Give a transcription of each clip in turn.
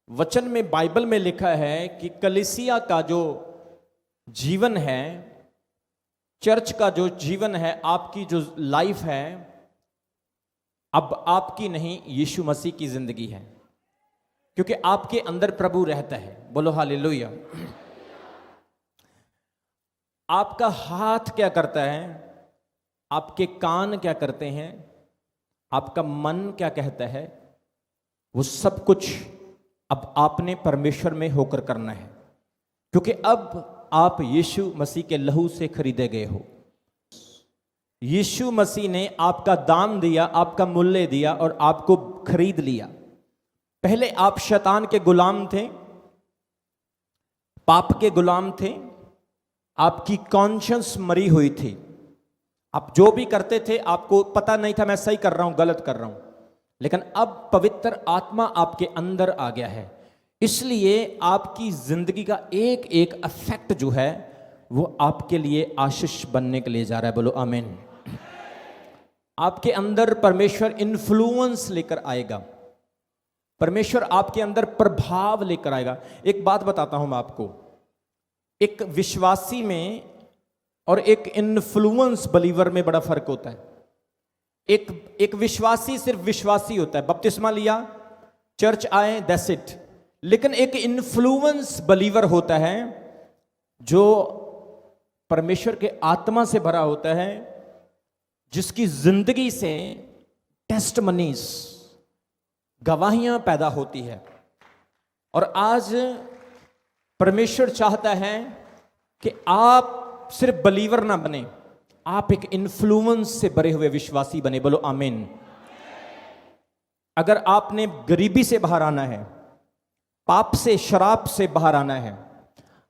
वचन में, बाइबल में लिखा है कि कलीसिया का जो जीवन है, चर्च का जो जीवन है, आपकी जो लाइफ है, अब आपकी नहीं, यीशु मसीह की जिंदगी है, क्योंकि आपके अंदर प्रभु रहता है। बोलो हालेलुया। आपका हाथ क्या करता है, आपके कान क्या करते हैं, आपका मन क्या कहता है, वो सब कुछ अब आपने परमेश्वर में होकर करना है, क्योंकि अब आप यीशु मसीह के लहू से खरीदे गए हो। यीशु मसीह ने आपका दाम दिया, आपका मूल्य दिया और आपको खरीद लिया। पहले आप शैतान के गुलाम थे, पाप के गुलाम थे, आपकी कॉन्शियंस मरी हुई थी। आप जो भी करते थे आपको पता नहीं था मैं सही कर रहा हूं गलत कर रहा हूं, लेकिन अब पवित्र आत्मा आपके अंदर आ गया है, इसलिए आपकी जिंदगी का एक एक इफेक्ट जो है वो आपके लिए आशीष बनने के लिए जा रहा है। बोलो आमीन। आपके अंदर परमेश्वर इन्फ्लुएंस लेकर आएगा, परमेश्वर आपके अंदर प्रभाव लेकर आएगा। एक बात बताता हूं मैं आपको, एक विश्वासी में और एक इन्फ्लुएंस बिलीवर में बड़ा फर्क होता है। एक विश्वासी सिर्फ विश्वासी होता है, बपतिस्मा लिया, चर्च आए, दैट्स इट। लेकिन एक इन्फ्लुएंस बिलीवर होता है जो परमेश्वर के आत्मा से भरा होता है, जिसकी जिंदगी से टेस्टमनीज, गवाहियां पैदा होती है। और आज परमेश्वर चाहता है कि आप सिर्फ बिलीवर ना बने, आप एक इन्फ्लुएंस से भरे हुए विश्वासी बने। बोलो आमीन। अगर आपने गरीबी से बाहर आना है, पाप से, शराब से बाहर आना है,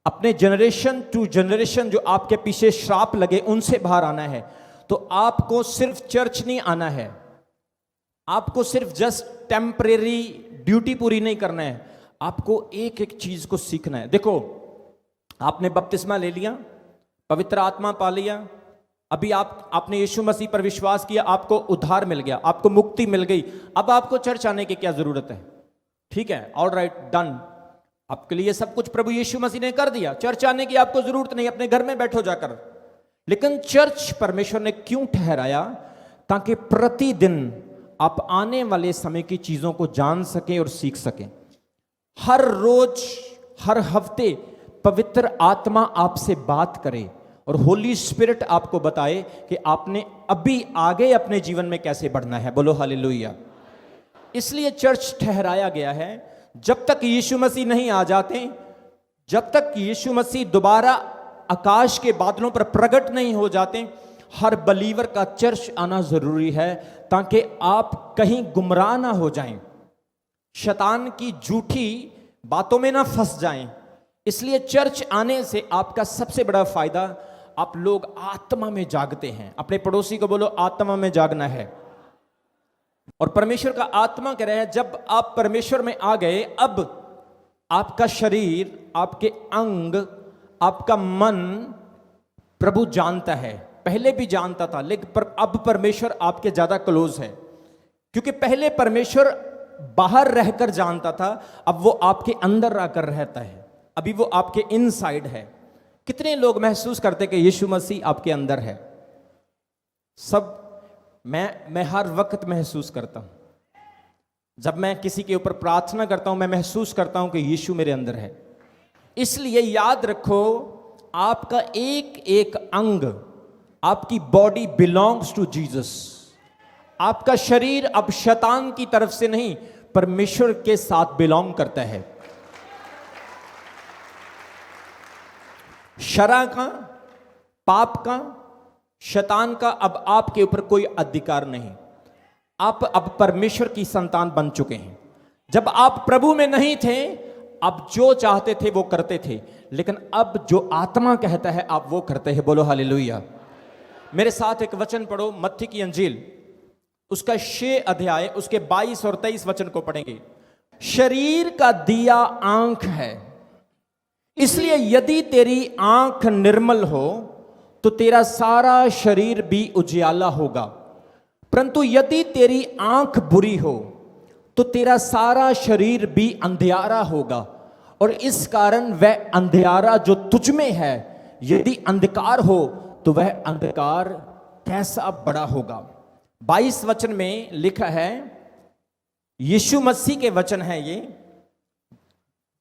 अपने जनरेशन टू जनरेशन जो आपके पीछे श्राप लगे उनसे बाहर आना है, तो आपको सिर्फ चर्च नहीं आना है, आपको सिर्फ जस्ट टेम्परेरी ड्यूटी पूरी नहीं करना है, आपको एक एक चीज को सीखना है। देखो, आपने बपतिस्मा ले लिया, पवित्र आत्मा पा लिया, अभी आपने यीशु मसीह पर विश्वास किया, आपको उद्धार मिल गया, आपको मुक्ति मिल गई। अब आपको चर्च आने की क्या जरूरत है? ठीक है, ऑल राइट, डन। आपके लिए सब कुछ प्रभु यीशु मसीह ने कर दिया, चर्च आने की आपको जरूरत नहीं, अपने घर में बैठो जाकर। लेकिन चर्च परमेश्वर ने क्यों ठहराया? ताकि प्रतिदिन आप आने वाले समय की चीजों को जान सकें और सीख सकें। हर रोज, हर हफ्ते पवित्र आत्मा आपसे बात करे और होली स्पिरिट आपको बताए कि आपने अभी आगे अपने जीवन में कैसे बढ़ना है। बोलो हालेलुया। इसलिए चर्च ठहराया गया है। जब तक यीशु मसीह नहीं आ जाते, जब तक यीशु मसीह दोबारा आकाश के बादलों पर प्रकट नहीं हो जाते, हर बलीवर का चर्च आना जरूरी है, ताकि आप कहीं गुमराह ना हो जाएं, शैतान की झूठी बातों में ना फंस जाएं। इसलिए चर्च आने से आपका सबसे बड़ा फायदा, आप लोग आत्मा में जागते हैं। अपने पड़ोसी को बोलो, आत्मा में जागना है। और परमेश्वर का आत्मा कह रहा है, जब आप परमेश्वर में आ गए, अब आपका शरीर, आपके अंग, आपका मन प्रभु जानता है। पहले भी जानता था, लेकिन अब परमेश्वर आपके ज्यादा क्लोज है, क्योंकि पहले परमेश्वर बाहर रहकर जानता था, अब वो आपके अंदर आकर रहता है, अभी वो आपके इनसाइड है। कितने लोग महसूस करते कि यीशु मसीह आपके अंदर है? सब मैं हर वक्त महसूस करता हूं। जब मैं किसी के ऊपर प्रार्थना करता हूं, मैं महसूस करता हूं कि यीशु मेरे अंदर है। इसलिए याद रखो, आपका एक एक अंग, आपकी बॉडी बिलोंग्स टू जीसस। आपका शरीर अब शैतान की तरफ से नहीं, परमेश्वर के साथ बिलोंग करता है। शरा का, पाप का, शैतान का अब आपके ऊपर कोई अधिकार नहीं। आप अब परमेश्वर की संतान बन चुके हैं। जब आप प्रभु में नहीं थे, अब जो चाहते थे वो करते थे, लेकिन अब जो आत्मा कहता है आप वो करते हैं। बोलो हालेलुया। मेरे साथ एक वचन पढ़ो, मत्ती की अंजील, उसका 6 अध्याय, उसके 22 और 23 वचन को पढ़ेंगे। शरीर का दिया आंख है, इसलिए यदि तेरी आंख निर्मल हो तो तेरा सारा शरीर भी उजियाला होगा, परंतु यदि तेरी आंख बुरी हो तो तेरा सारा शरीर भी अंधियारा होगा। और इस कारण वह अंधियारा जो तुझ में है, यदि अंधकार हो तो वह अंधकार कैसा बड़ा होगा। 22 वचन में लिखा है, यीशु मसीह के वचन है ये,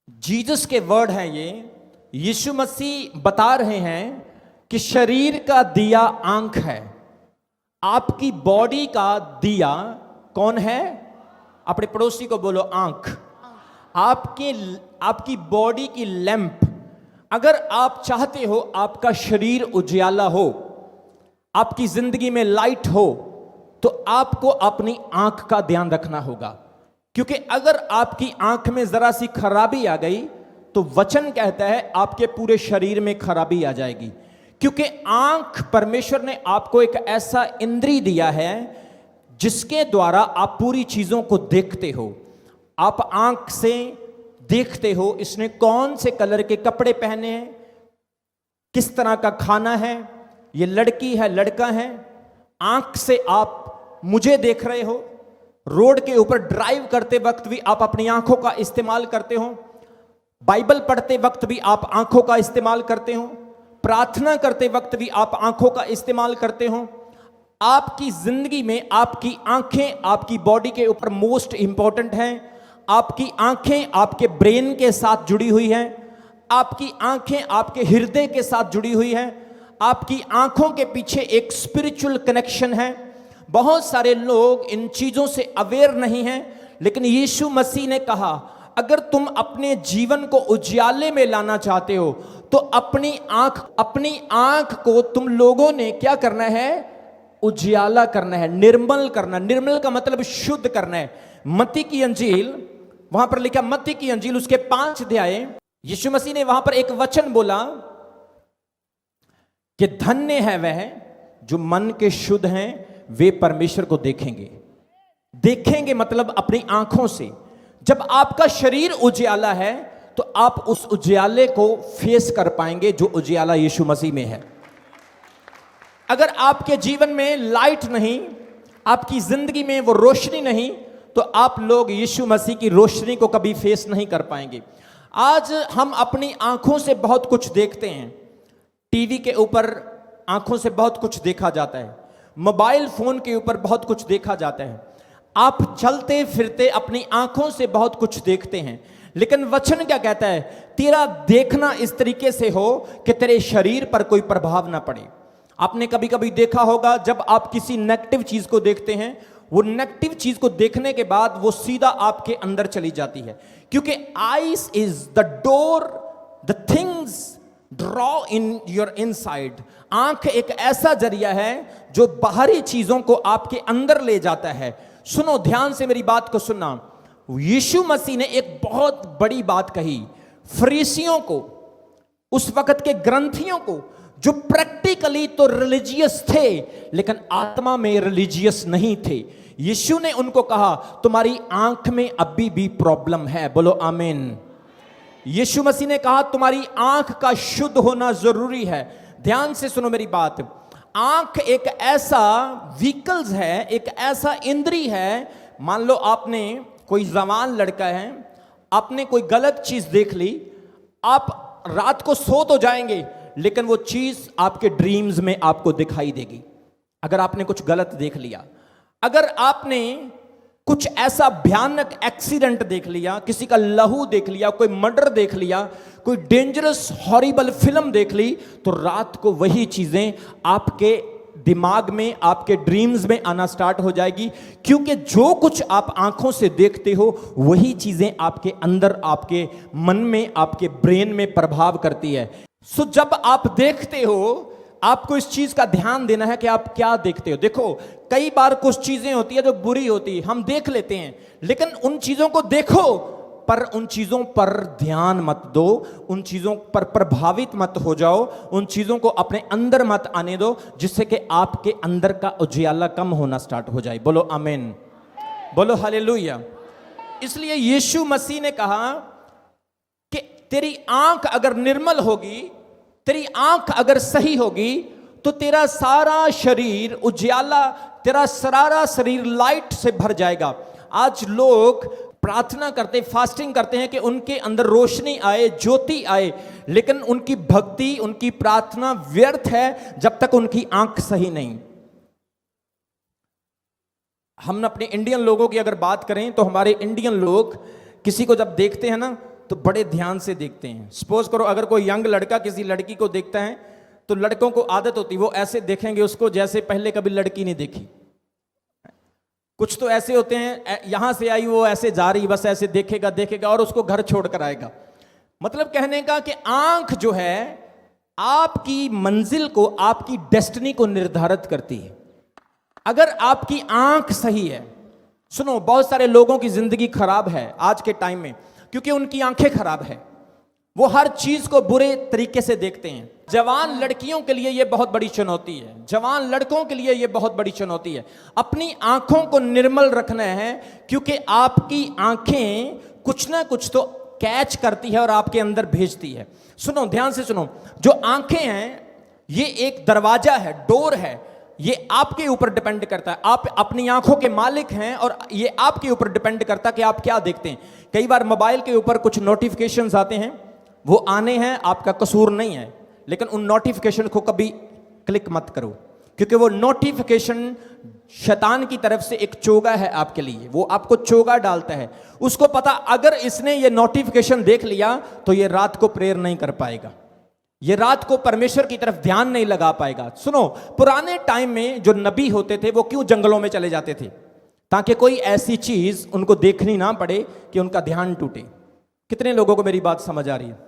जीसस के वर्ड है ये। यीशु मसीह बता रहे हैं कि शरीर का दिया आंख है। आपकी बॉडी का दिया कौन है? अपने पड़ोसी को बोलो आंख। आपकी बॉडी की लैंप। अगर आप चाहते हो आपका शरीर उजियाला हो, आपकी जिंदगी में लाइट हो, तो आपको अपनी आंख का ध्यान रखना होगा। क्योंकि अगर आपकी आंख में जरा सी खराबी आ गई तो वचन कहता है आपके पूरे शरीर में खराबी आ जाएगी। क्योंकि आंख, परमेश्वर ने आपको एक ऐसा इंद्रिय दिया है जिसके द्वारा आप पूरी चीजों को देखते हो। आप आंख से देखते हो इसने कौन से कलर के कपड़े पहने हैं, किस तरह का खाना है, ये लड़की है लड़का है। आंख से आप मुझे देख रहे हो, रोड के ऊपर ड्राइव करते वक्त भी आप अपनी आंखों का इस्तेमाल करते हो, बाइबल पढ़ते वक्त भी आप आंखों का इस्तेमाल करते हो, प्रार्थना करते वक्त भी आप आंखों का इस्तेमाल करते हो। आपकी जिंदगी में आपकी आंखें आपकी बॉडी के ऊपर मोस्ट इंपॉर्टेंट हैं। आपकी आंखें आपके ब्रेन के साथ जुड़ी हुई हैं। आपकी आंखें आपके हृदय के साथ जुड़ी हुई हैं। आपकी आंखों के पीछे एक स्पिरिचुअल कनेक्शन है। बहुत सारे लोग इन चीजों से अवेयर नहीं हैं, लेकिन यीशु मसीह ने कहा अगर तुम अपने जीवन को उजियाले में लाना चाहते हो तो अपनी आंख को तुम लोगों ने क्या करना है? उजियाला करना है, निर्मल करना। निर्मल का मतलब शुद्ध करना है। मत्ती की अंजील, वहां पर लिखा मत्ती की अंजील उसके 5 अध्याय, यीशु मसीह ने वहां पर एक वचन बोला कि धन्य है वह जो मन के शुद्ध हैं, वे परमेश्वर को देखेंगे। देखेंगे मतलब अपनी आंखों से। जब आपका शरीर उजियाला है तो आप उस उजियाले को फेस कर पाएंगे जो उजियाला यीशु मसीह में है। अगर आपके जीवन में लाइट नहीं, आपकी जिंदगी में वो रोशनी नहीं, तो आप लोग यीशु मसीह की रोशनी को कभी फेस नहीं कर पाएंगे। आज हम अपनी आंखों से बहुत कुछ देखते हैं। टीवी के ऊपर आंखों से बहुत कुछ देखा जाता है, मोबाइल फोन के ऊपर बहुत कुछ देखा जाता है। आप चलते फिरते अपनी आंखों से बहुत कुछ देखते हैं, लेकिन वचन क्या कहता है? तेरा देखना इस तरीके से हो कि तेरे शरीर पर कोई प्रभाव ना पड़े। आपने कभी कभी देखा होगा जब आप किसी नेगेटिव चीज को देखते हैं, वो नेगेटिव चीज को देखने के बाद वो सीधा आपके अंदर चली जाती है। क्योंकि eyes is the door, the things draw in your inside. आंख एक ऐसा जरिया है जो बाहरी चीजों को आपके अंदर ले जाता है। सुनो, ध्यान से मेरी बात को सुनना। यीशु मसीह ने एक बहुत बड़ी बात कही फरीसियों को, उस वक्त के ग्रंथियों को, जो प्रैक्टिकली तो रिलीजियस थे लेकिन आत्मा में रिलीजियस नहीं थे। यीशु ने उनको कहा तुम्हारी आंख में अभी भी प्रॉब्लम है। बोलो आमीन। यीशु मसीह ने कहा तुम्हारी आंख का शुद्ध होना जरूरी है। ध्यान से सुनो मेरी बात। आंख एक ऐसा व्हीकल्स है, एक ऐसा इंद्रिय है। मान लो आपने कोई जवान लड़का है, आपने कोई गलत चीज देख ली, आप रात को सो तो जाएंगे लेकिन वो चीज आपके ड्रीम्स में आपको दिखाई देगी। अगर आपने कुछ गलत देख लिया, अगर आपने कुछ ऐसा भयानक एक्सीडेंट देख लिया, किसी का लहू देख लिया, कोई मर्डर देख लिया, कोई डेंजरस हॉरिबल फिल्म देख ली, तो रात को वही चीजें आपके दिमाग में, आपके ड्रीम्स में आना स्टार्ट हो जाएगी। क्योंकि जो कुछ आप आंखों से देखते हो वही चीजें आपके अंदर, आपके मन में, आपके ब्रेन में प्रभाव करती है। सो जब आप देखते हो, आपको इस चीज का ध्यान देना है कि आप क्या देखते हो। देखो, कई बार कुछ चीजें होती है जो बुरी होती है, हम देख लेते हैं, लेकिन उन चीजों को देखो पर उन चीजों पर ध्यान मत दो, उन चीजों पर प्रभावित मत हो जाओ, उन चीजों को अपने अंदर मत आने दो, जिससे कि आपके अंदर का उजियाला कम होना स्टार्ट हो जाए। बोलो आमीन, बोलो हालेलुया। इसलिए यीशु मसीह ने कहा कि तेरी आंख अगर निर्मल होगी, तेरी आंख अगर सही होगी, तो तेरा सारा शरीर उजियाला, तेरा सारा शरीर लाइट से भर जाएगा। आज लोग प्रार्थना करते, फास्टिंग करते हैं कि उनके अंदर रोशनी आए, ज्योति आए, लेकिन उनकी भक्ति, उनकी प्रार्थना व्यर्थ है जब तक उनकी आंख सही नहीं। हम अपने इंडियन लोगों की अगर बात करें तो हमारे इंडियन लोग किसी को जब देखते हैं ना तो बड़े ध्यान से देखते हैं। सपोज करो अगर कोई यंग लड़का किसी लड़की को देखता है तो लड़कों को आदत होती है वो ऐसे देखेंगे उसको जैसे पहले कभी लड़की नहीं देखी। कुछ तो ऐसे होते हैं, यहां से आई वो ऐसे जा रही, बस ऐसे देखेगा देखेगा और उसको घर छोड़कर आएगा। मतलब कहने का कि आंख जो है आपकी मंजिल को, आपकी डेस्टिनी को निर्धारित करती है। अगर आपकी आंख सही है, सुनो, बहुत सारे लोगों की जिंदगी खराब है आज के टाइम में क्योंकि उनकी आंखें खराब है, वो हर चीज को बुरे तरीके से देखते हैं। जवान लड़कियों के लिए यह बहुत बड़ी चुनौती है, जवान लड़कों के लिए यह बहुत बड़ी चुनौती है। अपनी आंखों को निर्मल रखना है क्योंकि आपकी आंखें कुछ ना कुछ तो कैच करती है और आपके अंदर भेजती है। सुनो, ध्यान से सुनो, जो आंखें हैं ये एक दरवाजा है, डोर है, ये आपके ऊपर डिपेंड करता है। आप अपनी आंखों के मालिक हैं और ये आपके ऊपर डिपेंड करता है कि आप क्या देखते हैं। कई बार मोबाइल के ऊपर कुछ नोटिफिकेशंस आते हैं, वो आने हैं, आपका कसूर नहीं है, लेकिन उन नोटिफिकेशन को कभी क्लिक मत करो क्योंकि वो नोटिफिकेशन शैतान की तरफ से एक चोगा है आपके लिए, वो आपको चोगा डालता है। उसको पता अगर इसने ये नोटिफिकेशन देख लिया तो ये रात को प्रेयर नहीं कर पाएगा, ये रात को परमेश्वर की तरफ ध्यान नहीं लगा पाएगा। सुनो, पुराने टाइम में जो नबी होते थे वो क्यों जंगलों में चले जाते थे? ताकि कोई ऐसी चीज उनको देखनी ना पड़े कि उनका ध्यान टूटे। कितने लोगों को मेरी बात समझ आ रही है?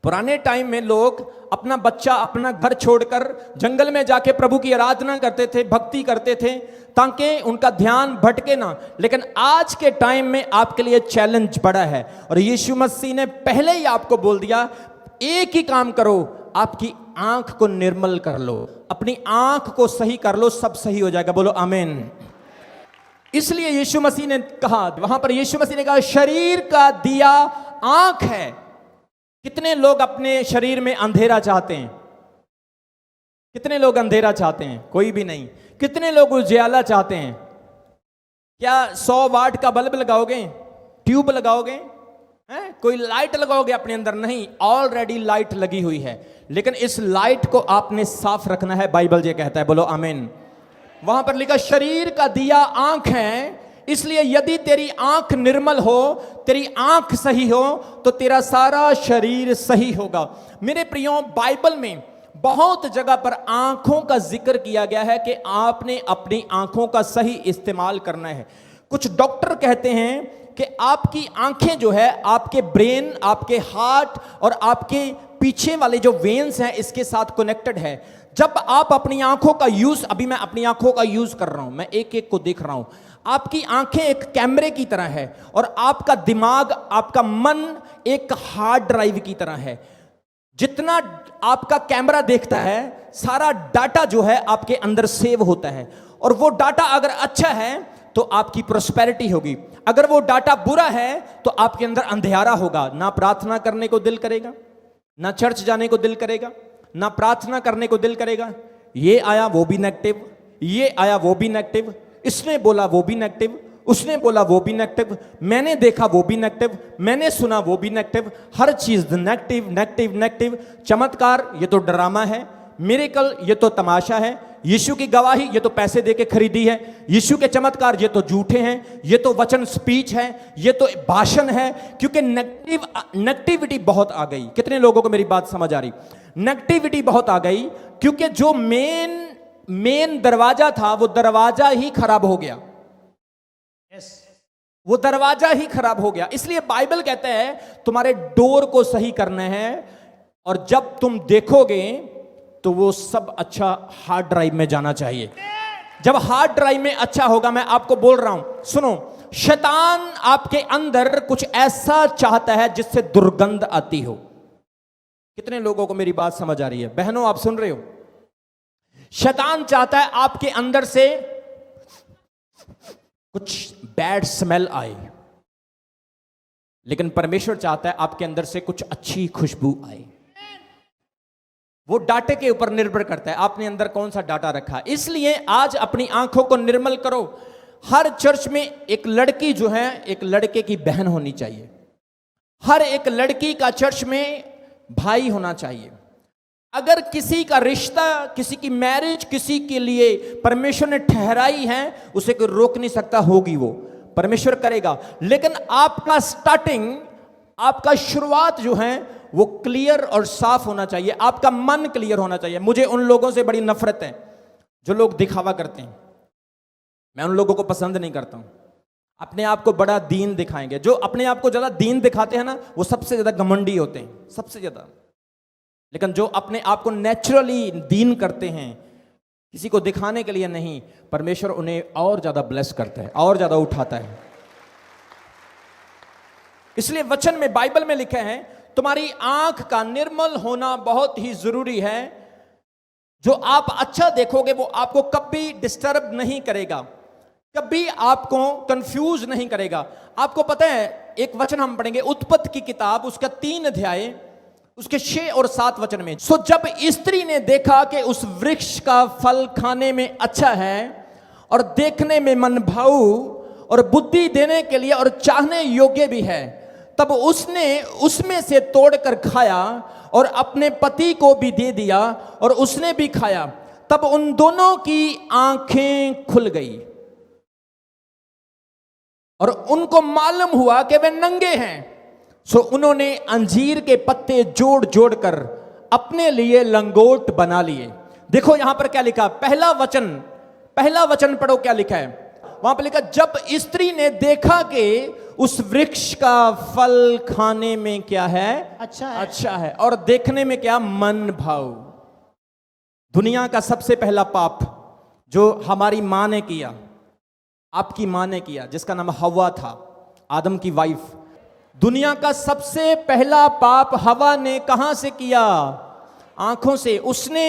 पुराने टाइम में लोग अपना बच्चा, अपना घर छोड़कर जंगल में जाके प्रभु की आराधना करते थे, भक्ति करते थे ताकि उनका ध्यान भटके ना। लेकिन आज के टाइम में आपके लिए चैलेंज बड़ा है और यीशु मसीह ने पहले ही आपको बोल दिया, एक ही काम करो, आपकी आंख को निर्मल कर लो, अपनी आंख को सही कर लो, सब सही हो जाएगा। बोलो आमीन। इसलिए यीशु मसीह ने कहा, वहां पर यीशु मसीह ने कहा शरीर का दिया आंख है। कितने लोग अपने शरीर में अंधेरा चाहते हैं? कितने लोग अंधेरा चाहते हैं? कोई भी नहीं। कितने लोग उजियाला चाहते हैं? क्या 100 वाट का बल्ब लगाओगे? ट्यूब लगाओगे? कोई लाइट लगाओगे अपने अंदर? नहीं, ऑलरेडी लाइट लगी हुई है, लेकिन इस लाइट को आपने साफ रखना है। बाइबल ये कहता है, बोलो आमीन। वहां पर लिखा शरीर का दिया आंख है, इसलिए यदि तेरी आंख निर्मल हो, तेरी आंख सही हो तो तेरा सारा शरीर सही होगा। मेरे प्रियो, बाइबल में बहुत जगह पर आंखों का जिक्र किया गया है कि आपने अपनी आंखों का सही इस्तेमाल करना है। कुछ डॉक्टर कहते हैं कि आपकी आंखें जो है आपके ब्रेन, आपके हार्ट और आपके पीछे वाले जो वेन्स हैं इसके साथ कनेक्टेड है। जब आप अपनी आंखों का यूज, अभी मैं अपनी आंखों का यूज कर रहा हूं, मैं एक एक को देख रहा हूं। आपकी आंखें एक कैमरे की तरह है और आपका दिमाग, आपका मन एक हार्ड ड्राइव की तरह है। जितना आपका कैमरा देखता है सारा डाटा जो है आपके अंदर सेव होता है, और वो डाटा अगर अच्छा है तो आपकी प्रोस्पेरिटी होगी, अगर वो डाटा बुरा है तो आपके अंदर अंधेरा होगा। ना प्रार्थना करने को दिल करेगा, ना चर्च जाने को दिल करेगा, ना प्रार्थना करने को दिल करेगा। ये आया वो भी नेगेटिव, ये आया वो भी नेगेटिव, इसने बोला वो भी नेगेटिव, उसने बोला वो भी नेगेटिव, मैंने देखा वो भी नेगेटिव, मैंने सुना वो भी नेगेटिव, हर चीज नेगेटिव नेगेटिव नेगेटिव। चमत्कार ये तो ड्रामा है, मिरेकल ये तो तमाशा है, यीशु की गवाही ये तो पैसे देके खरीदी है, यीशु के चमत्कार ये तो झूठे हैं, ये तो वचन स्पीच है, ये तो भाषण है। क्योंकि नेगेटिविटी बहुत आ गई। कितने लोगों को मेरी बात समझ आ रही? नेगेटिविटी बहुत आ गई क्योंकि जो मेन दरवाजा था वो दरवाजा ही खराब हो गया। वो दरवाजा ही खराब हो गया। इसलिए बाइबल कहता है तुम्हारे डोर को सही करना है, और जब तुम देखोगे तो वो सब अच्छा हार्ड ड्राइव में जाना चाहिए। जब हार्ड ड्राइव में अच्छा होगा, मैं आपको बोल रहा हूं, सुनो, शैतान आपके अंदर कुछ ऐसा चाहता है जिससे दुर्गंध आती हो। कितने लोगों को मेरी बात समझ आ रही है? बहनों, आप सुन रहे हो? शैतान चाहता है आपके अंदर से कुछ बैड स्मेल आए, लेकिन परमेश्वर चाहता है आपके अंदर से कुछ अच्छी खुशबू आए। वो डाटे के ऊपर निर्भर करता है आपने अंदर कौन सा डाटा रखा। इसलिए आज अपनी आंखों को निर्मल करो, हर चर्च में एक लड़की जो है एक लड़के की बहन होनी चाहिए, हर एक लड़की का चर्च में भाई होना चाहिए। अगर किसी का रिश्ता, किसी की मैरिज किसी के लिए परमेश्वर ने ठहराई है, उसे कोई रोक नहीं सकता, होगी वो परमेश्वर करेगा। लेकिन आपका स्टार्टिंग, आपका शुरुआत जो है वो क्लियर और साफ होना चाहिए, आपका मन क्लियर होना चाहिए। मुझे उन लोगों से बड़ी नफरत है जो लोग दिखावा करते हैं, मैं उन लोगों को पसंद नहीं करता हूं। अपने आप को बड़ा दीन दिखाएंगे, जो अपने आप को ज्यादा दीन दिखाते हैं ना, वो सबसे ज्यादा घमंडी होते हैं, सबसे ज्यादा। लेकिन जो अपने आप को नेचुरली दीन करते हैं, किसी को दिखाने के लिए नहीं, परमेश्वर उन्हें और ज्यादा ब्लेस करता है, और ज्यादा उठाता है। इसलिए वचन में, बाइबल में लिखा है, तुम्हारी आंख का निर्मल होना बहुत ही जरूरी है। जो आप अच्छा देखोगे वो आपको कभी डिस्टर्ब नहीं करेगा, कभी आपको कंफ्यूज नहीं करेगा। आपको पता है, एक वचन हम पढ़ेंगे उत्पत्ति की किताब, उसका 3 अध्याय, उसके 6 और 7 वचन में। सो जब स्त्री ने देखा कि उस वृक्ष का फल खाने में अच्छा है और देखने में मनभाऊ और बुद्धि देने के लिए और चाहने योग्य भी है, तब उसने उसमें से तोड़कर खाया और अपने पति को भी दे दिया और उसने भी खाया। तब उन दोनों की आंखें खुल गई और उनको मालूम हुआ कि वे नंगे हैं। सो उन्होंने अंजीर के पत्ते जोड़ जोड़ कर अपने लिए लंगोट बना लिए। देखो यहां पर क्या लिखा, पहला वचन पढ़ो, क्या लिखा है वहां पर? लिखा, जब स्त्री ने देखा कि उस वृक्ष का फल खाने में क्या है, अच्छा है और देखने में क्या, मन भाव। दुनिया का सबसे पहला पाप जो हमारी मां ने किया, आपकी मां ने किया, जिसका नाम हवा था, आदम की वाइफ। दुनिया का सबसे पहला पाप हवा ने कहां से किया? आंखों से। उसने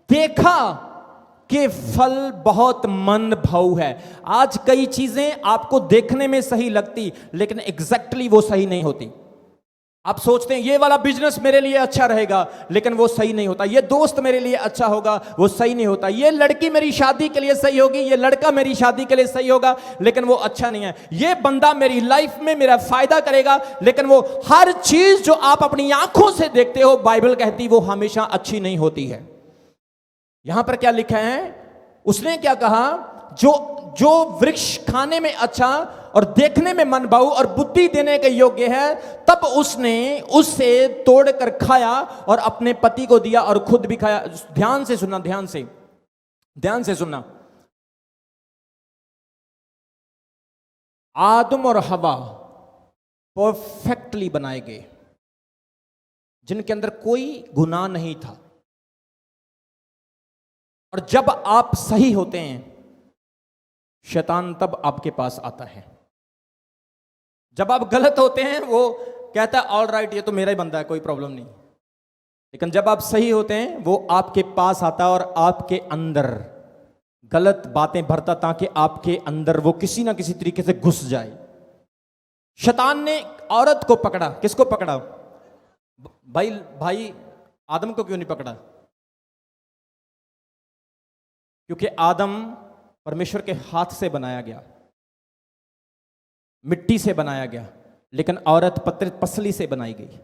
देखा कि फल बहुत मन भाऊ है। आज कई चीजें आपको देखने में सही लगती, लेकिन एग्जैक्टली वो सही नहीं होती। आप सोचते हैं ये वाला बिजनेस मेरे लिए अच्छा रहेगा, लेकिन वो सही नहीं होता। ये दोस्त मेरे लिए अच्छा होगा, वो सही नहीं होता। ये लड़की मेरी शादी के लिए सही होगी, ये लड़का मेरी शादी के लिए सही होगा, लेकिन वो अच्छा नहीं है। ये बंदा मेरी लाइफ में मेरा फायदा करेगा, लेकिन वो हर चीज जो आप अपनी आंखों से देखते हो, बाइबल कहती वो हमेशा अच्छी नहीं होती है। यहां पर क्या लिखा है? उसने क्या कहा? जो वृक्ष खाने में अच्छा और देखने में मनभाऊ और बुद्धि देने के योग्य है, तब उसने उससे तोड़कर खाया और अपने पति को दिया और खुद भी खाया। ध्यान से सुनना, ध्यान से सुनना। आदम और हवा परफेक्टली बनाए गए, जिनके अंदर कोई गुनाह नहीं था। और जब आप सही होते हैं, शैतान तब आपके पास आता है। जब आप गलत होते हैं, वो कहता है ऑल राइट, ये तो मेरा ही बंदा है, कोई प्रॉब्लम नहीं। लेकिन जब आप सही होते हैं, वो आपके पास आता है और आपके अंदर गलत बातें भरता, ताकि आपके अंदर वो किसी ना किसी तरीके से घुस जाए। शैतान ने औरत को पकड़ा। किसको पकड़ा? भाई आदम को क्यों नहीं पकड़ा? क्योंकि आदम परमेश्वर के हाथ से बनाया गया, मिट्टी से बनाया गया, लेकिन औरत पसली से बनाई गई।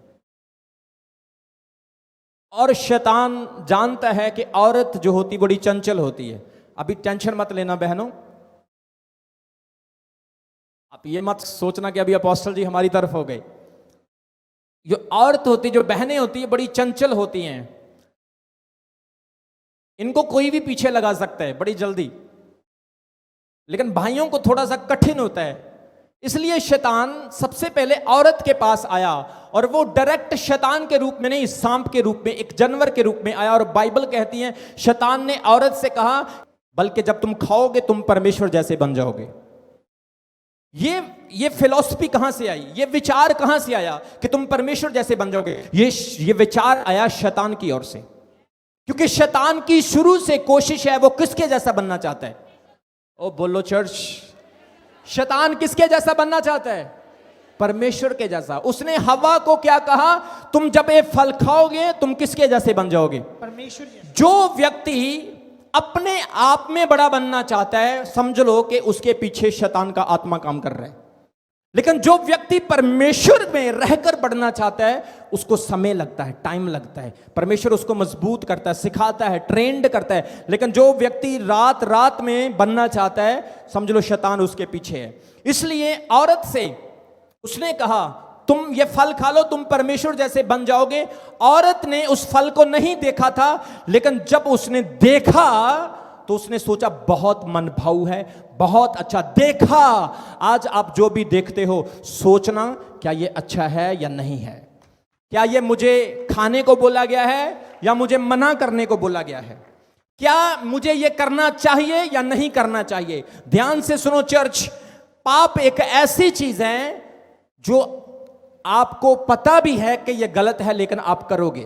और शैतान जानता है कि औरत जो होती बड़ी चंचल होती है। अभी टेंशन मत लेना बहनों, आप ये मत सोचना कि अभी अपोस्टल जी हमारी तरफ हो गए। जो औरत होती, जो बहनें होती है, बड़ी चंचल होती हैं। इनको कोई भी पीछे लगा सकता है बड़ी जल्दी, लेकिन भाइयों को थोड़ा सा कठिन होता है। इसलिए शैतान सबसे पहले औरत के पास आया, और वो डायरेक्ट शैतान के रूप में नहीं, सांप के रूप में, एक जानवर के रूप में आया। और बाइबल कहती है शैतान ने औरत से कहा, बल्कि जब तुम खाओगे तुम परमेश्वर जैसे बन जाओगे। ये फिलॉसफी कहां से आई? ये विचार कहां से आया कि तुम परमेश्वर जैसे बन जाओगे? ये विचार आया शैतान की ओर से, क्योंकि शैतान की शुरू से कोशिश है, वो किसके जैसा बनना चाहता है? ओ बोलो चर्च, शैतान किसके जैसा बनना चाहता है? परमेश्वर के जैसा। उसने हवा को क्या कहा? तुम जब ये फल खाओगे तुम किसके जैसे बन जाओगे? परमेश्वर। जो व्यक्ति अपने आप में बड़ा बनना चाहता है, समझ लो कि उसके पीछे शैतान का आत्मा काम कर रहा है। लेकिन जो व्यक्ति परमेश्वर में रहकर बढ़ना चाहता है, उसको समय लगता है, टाइम लगता है। परमेश्वर उसको मजबूत करता है, सिखाता है, ट्रेंड करता है। लेकिन जो व्यक्ति रात रात में बनना चाहता है, समझ लो शैतान उसके पीछे है। इसलिए औरत से उसने कहा तुम ये फल खा लो, तुम परमेश्वर जैसे बन जाओगे। औरत ने उस फल को नहीं देखा था, लेकिन जब उसने देखा तो उसने सोचा बहुत मनभाऊ है, बहुत अच्छा। देखा, आज आप जो भी देखते हो सोचना क्या ये अच्छा है या नहीं है, क्या ये मुझे खाने को बोला गया है या मुझे मना करने को बोला गया है, क्या मुझे ये करना चाहिए या नहीं करना चाहिए। ध्यान से सुनो चर्च, पाप एक ऐसी चीज है जो आपको पता भी है कि यह गलत है, लेकिन आप करोगे।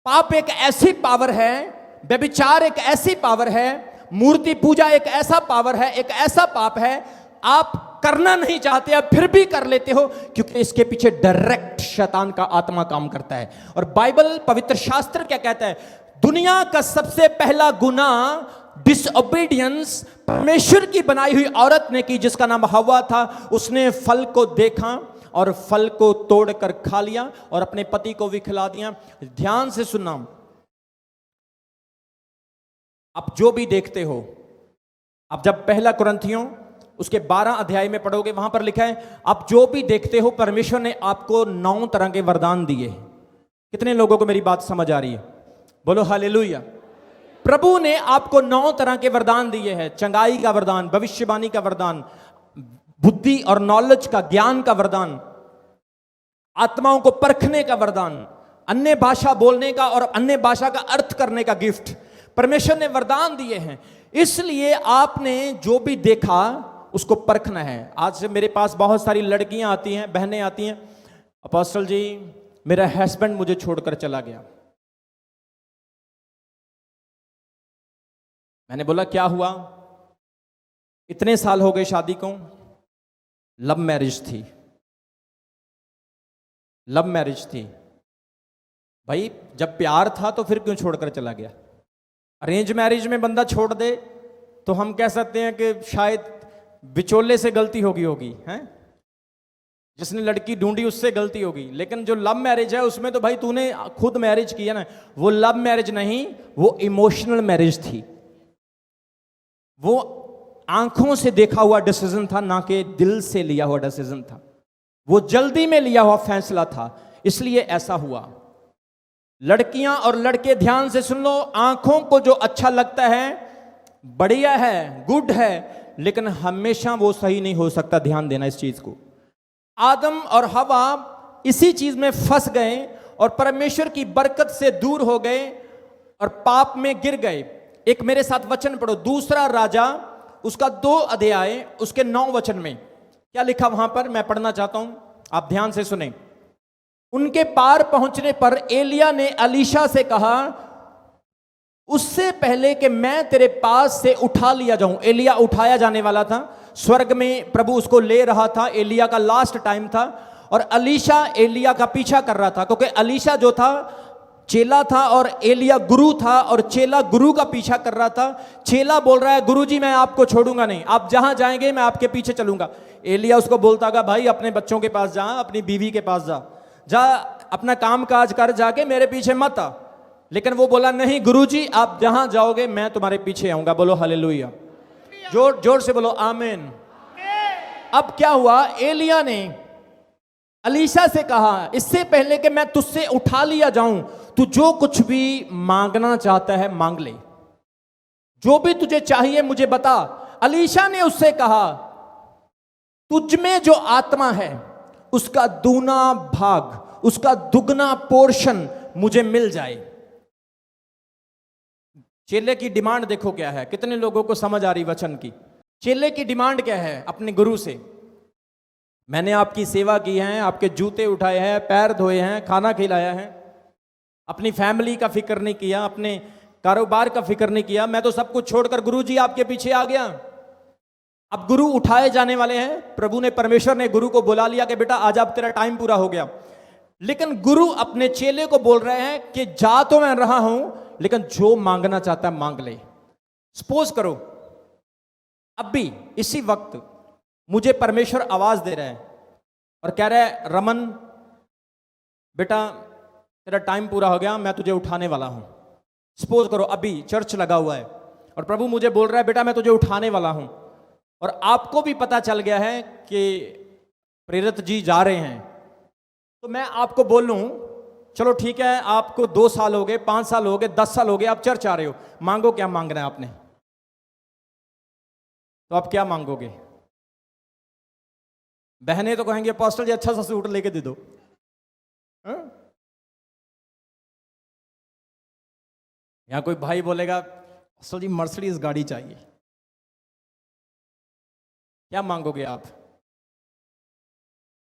पाप एक ऐसी पावर है, व्यभिचार एक ऐसी पावर है, मूर्ति पूजा एक ऐसा पावर है, एक ऐसा पाप है, आप करना नहीं चाहते, आप फिर भी कर लेते हो, क्योंकि इसके पीछे डायरेक्ट शैतान का आत्मा काम करता है। और बाइबल, पवित्र शास्त्र क्या कहता है? दुनिया का सबसे पहला गुनाह डिसओबीडियंस परमेश्वर की बनाई हुई औरत ने की, जिसका नाम हव्वा था। उसने फल को देखा और फल को तोड़कर खा लिया और अपने पति को भी खिला दिया। ध्यान से सुनना, आप जो भी देखते हो, आप जब पहला कुरिन्थियों उसके 12 अध्याय में पढ़ोगे, वहां पर लिखा है आप जो भी देखते हो, परमेश्वर ने आपको 9 तरह के वरदान दिए। कितने लोगों को मेरी बात समझ आ रही है? बोलो हालेलुया। प्रभु ने आपको 9 तरह के वरदान दिए हैं। चंगाई का वरदान, भविष्यवाणी का वरदान, बुद्धि और नॉलेज का, ज्ञान का वरदान, आत्माओं को परखने का वरदान, अन्य भाषा बोलने का और अन्य भाषा का अर्थ करने का गिफ्ट परमेश्वर ने वरदान दिए हैं। इसलिए आपने जो भी देखा उसको परखना है। आज से मेरे पास बहुत सारी लड़कियां आती हैं, बहनें आती हैं, अपोस्टल जी मेरा हस्बैंड मुझे छोड़कर चला गया। मैंने बोला क्या हुआ? इतने साल हो गए शादी को, लव मैरिज थी, लव मैरिज थी। भाई जब प्यार था तो फिर क्यों छोड़कर चला गया? अरेंज मैरिज में बंदा छोड़ दे तो हम कह सकते हैं कि शायद बिचौले से गलती होगी हैं, जिसने लड़की ढूंढी उससे गलती होगी। लेकिन जो लव मैरिज है उसमें तो भाई तूने खुद मैरिज किया ना। वो लव मैरिज नहीं, वो इमोशनल मैरिज थी। वो आंखों से देखा हुआ डिसीजन था, ना कि दिल से लिया हुआ डिसीजन था। वो जल्दी में लिया हुआ फैसला था, इसलिए ऐसा हुआ। लड़कियां और लड़के ध्यान से सुन लो, आंखों को जो अच्छा लगता है बढ़िया है, गुड है, लेकिन हमेशा वो सही नहीं हो सकता। ध्यान देना इस चीज को। आदम और हवा इसी चीज में फंस गए और परमेश्वर की बरकत से दूर हो गए और पाप में गिर गए। एक मेरे साथ वचन पढ़ो, दूसरा राजा उसका 2 अध्याय उसके 9 वचन में क्या लिखा वहां पर, मैं पढ़ना चाहता हूं, आप ध्यान से सुने। उनके पार पहुंचने पर एलिया ने अलीशा से कहा, उससे पहले कि मैं तेरे पास से उठा लिया जाऊं। एलिया उठाया जाने वाला था, स्वर्ग में प्रभु उसको ले रहा था। एलिया का लास्ट टाइम था और अलीशा एलिया का पीछा कर रहा था, क्योंकि अलीशा जो था चेला था और एलिया गुरु था, और चेला गुरु का पीछा कर रहा था। चेला बोल रहा है गुरुजी मैं आपको छोड़ूंगा नहीं, आप जहां जाएंगे मैं आपके पीछे चलूंगा। एलिया उसको बोलता था भाई अपने बच्चों के पास जा, अपनी बीवी के पास जा, अपना काम काज कर, जाके मेरे पीछे मत आ। लेकिन वो बोला नहीं गुरुजी आप जहां जाओगे मैं तुम्हारे पीछे आऊंगा। बोलो हालेलुया, जोर जोर से बोलो आमीन। अब क्या हुआ, एलिया ने अलीशा से कहा इससे पहले कि मैं तुझसे उठा लिया जाऊं, तू जो कुछ भी मांगना चाहता है मांग ले, जो भी तुझे चाहिए मुझे बता। अलीशा ने उससे कहा तुझ में जो आत्मा है उसका दूना भाग, उसका दुगना पोर्शन मुझे मिल जाए। चेले की डिमांड देखो क्या है, कितने लोगों को समझ आ रही वचन की। चेले की डिमांड क्या है अपने गुरु से? मैंने आपकी सेवा की है, आपके जूते उठाए हैं, पैर धोए हैं, खाना खिलाया है, अपनी फैमिली का फिक्र नहीं किया, अपने कारोबार का फिक्र नहीं किया, मैं तो सब कुछ छोड़कर गुरुजी आपके पीछे आ गया। अब गुरु उठाए जाने वाले हैं, प्रभु ने, परमेश्वर ने गुरु को बुला लिया कि बेटा आज अब तेरा टाइम पूरा हो गया। लेकिन गुरु अपने चेले को बोल रहे हैं कि जा तो मैं रहा हूं, लेकिन जो मांगना चाहता है मांग ले। सपोज करो अभी इसी वक्त मुझे परमेश्वर आवाज दे रहा है और कह रहा है रमन बेटा तेरा टाइम पूरा हो गया, मैं तुझे उठाने वाला हूं। सपोज करो अभी चर्च लगा हुआ है और प्रभु मुझे बोल रहा है बेटा मैं तुझे उठाने वाला हूं, और आपको भी पता चल गया है कि प्रेरित जी जा रहे हैं, तो मैं आपको बोल लूं चलो ठीक है, आपको 2 साल हो गए, 5 साल हो गए, 10 साल हो गए, आप चर्च आ रहे हो, मांगो क्या मांगना है आपने, तो आप क्या मांगोगे? बहनें तो कहेंगे अपोस्टल जी अच्छा सा सूट लेके दे दो। यहां कोई भाई बोलेगा अपोस्टल जी मर्सिडीज गाड़ी चाहिए। क्या मांगोगे आप?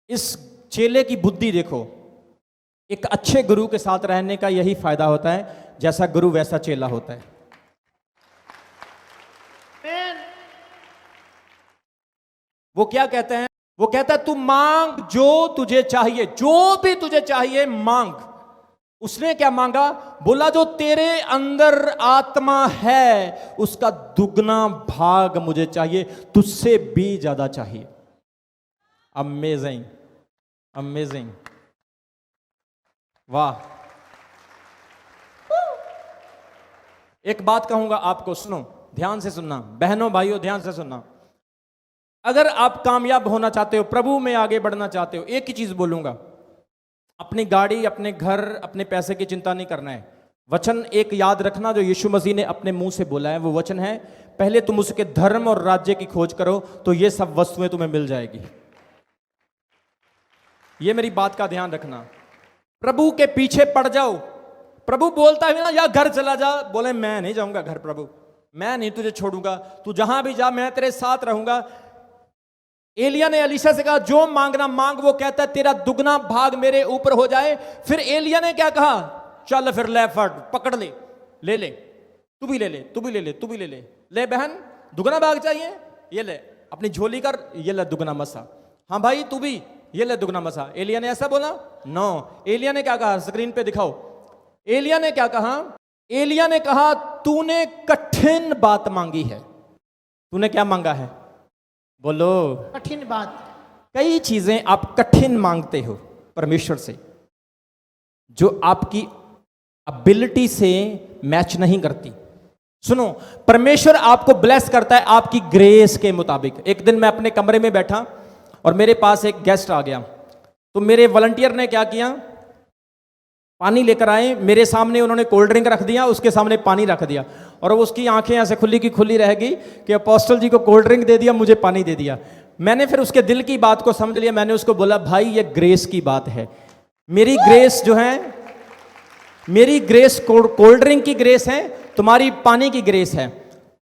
इस चेले की बुद्धि देखो। एक अच्छे गुरु के साथ रहने का यही फायदा होता है, जैसा गुरु वैसा चेला होता है। वो क्या कहते हैं? वो कहता है तू मांग जो तुझे चाहिए, जो भी तुझे चाहिए मांग। उसने क्या मांगा? बोला जो तेरे अंदर आत्मा है उसका दुगना भाग मुझे चाहिए, तुझसे भी ज्यादा चाहिए। अमेजिंग, अमेजिंग, वाह। एक बात कहूंगा आपको, सुनो, ध्यान से सुनना, बहनों भाइयों ध्यान से सुनना। अगर आप कामयाब होना चाहते हो, प्रभु में आगे बढ़ना चाहते हो, एक ही चीज बोलूंगा, अपनी गाड़ी, अपने घर, अपने पैसे की चिंता नहीं करना है। वचन एक याद रखना जो यीशु मसीह ने अपने मुंह से बोला है, वो वचन है पहले तुम उसके धर्म और राज्य की खोज करो तो ये सब वस्तुएं तुम्हें मिल जाएगी। ये मेरी बात का ध्यान रखना। प्रभु के पीछे पड़ जाओ। प्रभु बोलता है ना या घर चला जा, बोले मैं नहीं जाऊंगा घर, प्रभु मैं नहीं तुझे छोड़ूंगा, तू जहां भी जा मैं तेरे साथ रहूंगा। एलिया ने एलीशा से कहा जो मांगना मांग, वो कहता है तेरा दुगना भाग मेरे ऊपर हो जाए। फिर एलिया ने क्या कहा? चल फिर ले, फट पकड़ ले, ले ले, तू भी ले ले, तू भी ले ले, तू भी ले ले, ले बहन दुगना भाग चाहिए, ये ले अपनी झोली कर, ये ले दुगना मसा, हाँ भाई तू भी ये ले दुगना मसा। एलिया ने ऐसा बोला? नो। एलिया ने क्या कहा? स्क्रीन पे दिखाओ। एलिया ने क्या कहा? एलिया ने कहा तूने कठिन बात मांगी है। तूने क्या मांगा है? बोलो। कठिन बात। कई चीजें आप कठिन मांगते हो परमेश्वर से, जो आपकी एबिलिटी से मैच नहीं करती। सुनो, परमेश्वर आपको ब्लेस करता है आपकी ग्रेस के मुताबिक। एक दिन मैं अपने कमरे में बैठा और मेरे पास एक गेस्ट आ गया, तो मेरे वॉलंटियर ने क्या किया, पानी लेकर आए, मेरे सामने उन्होंने कोल्ड ड्रिंक रख दिया, उसके सामने पानी रख दिया, और उसकी आंखें ऐसे खुली की खुली रह गई कि अपोस्टल जी को कोल्ड ड्रिंक दे दिया, मुझे पानी दे दिया। मैंने फिर उसके दिल की बात को समझ लिया। मैंने उसको बोला भाई ये ग्रेस की बात है, मेरी ग्रेस जो है, मेरी ग्रेस कोल्ड ड्रिंक की ग्रेस है, तुम्हारी पानी की ग्रेस है,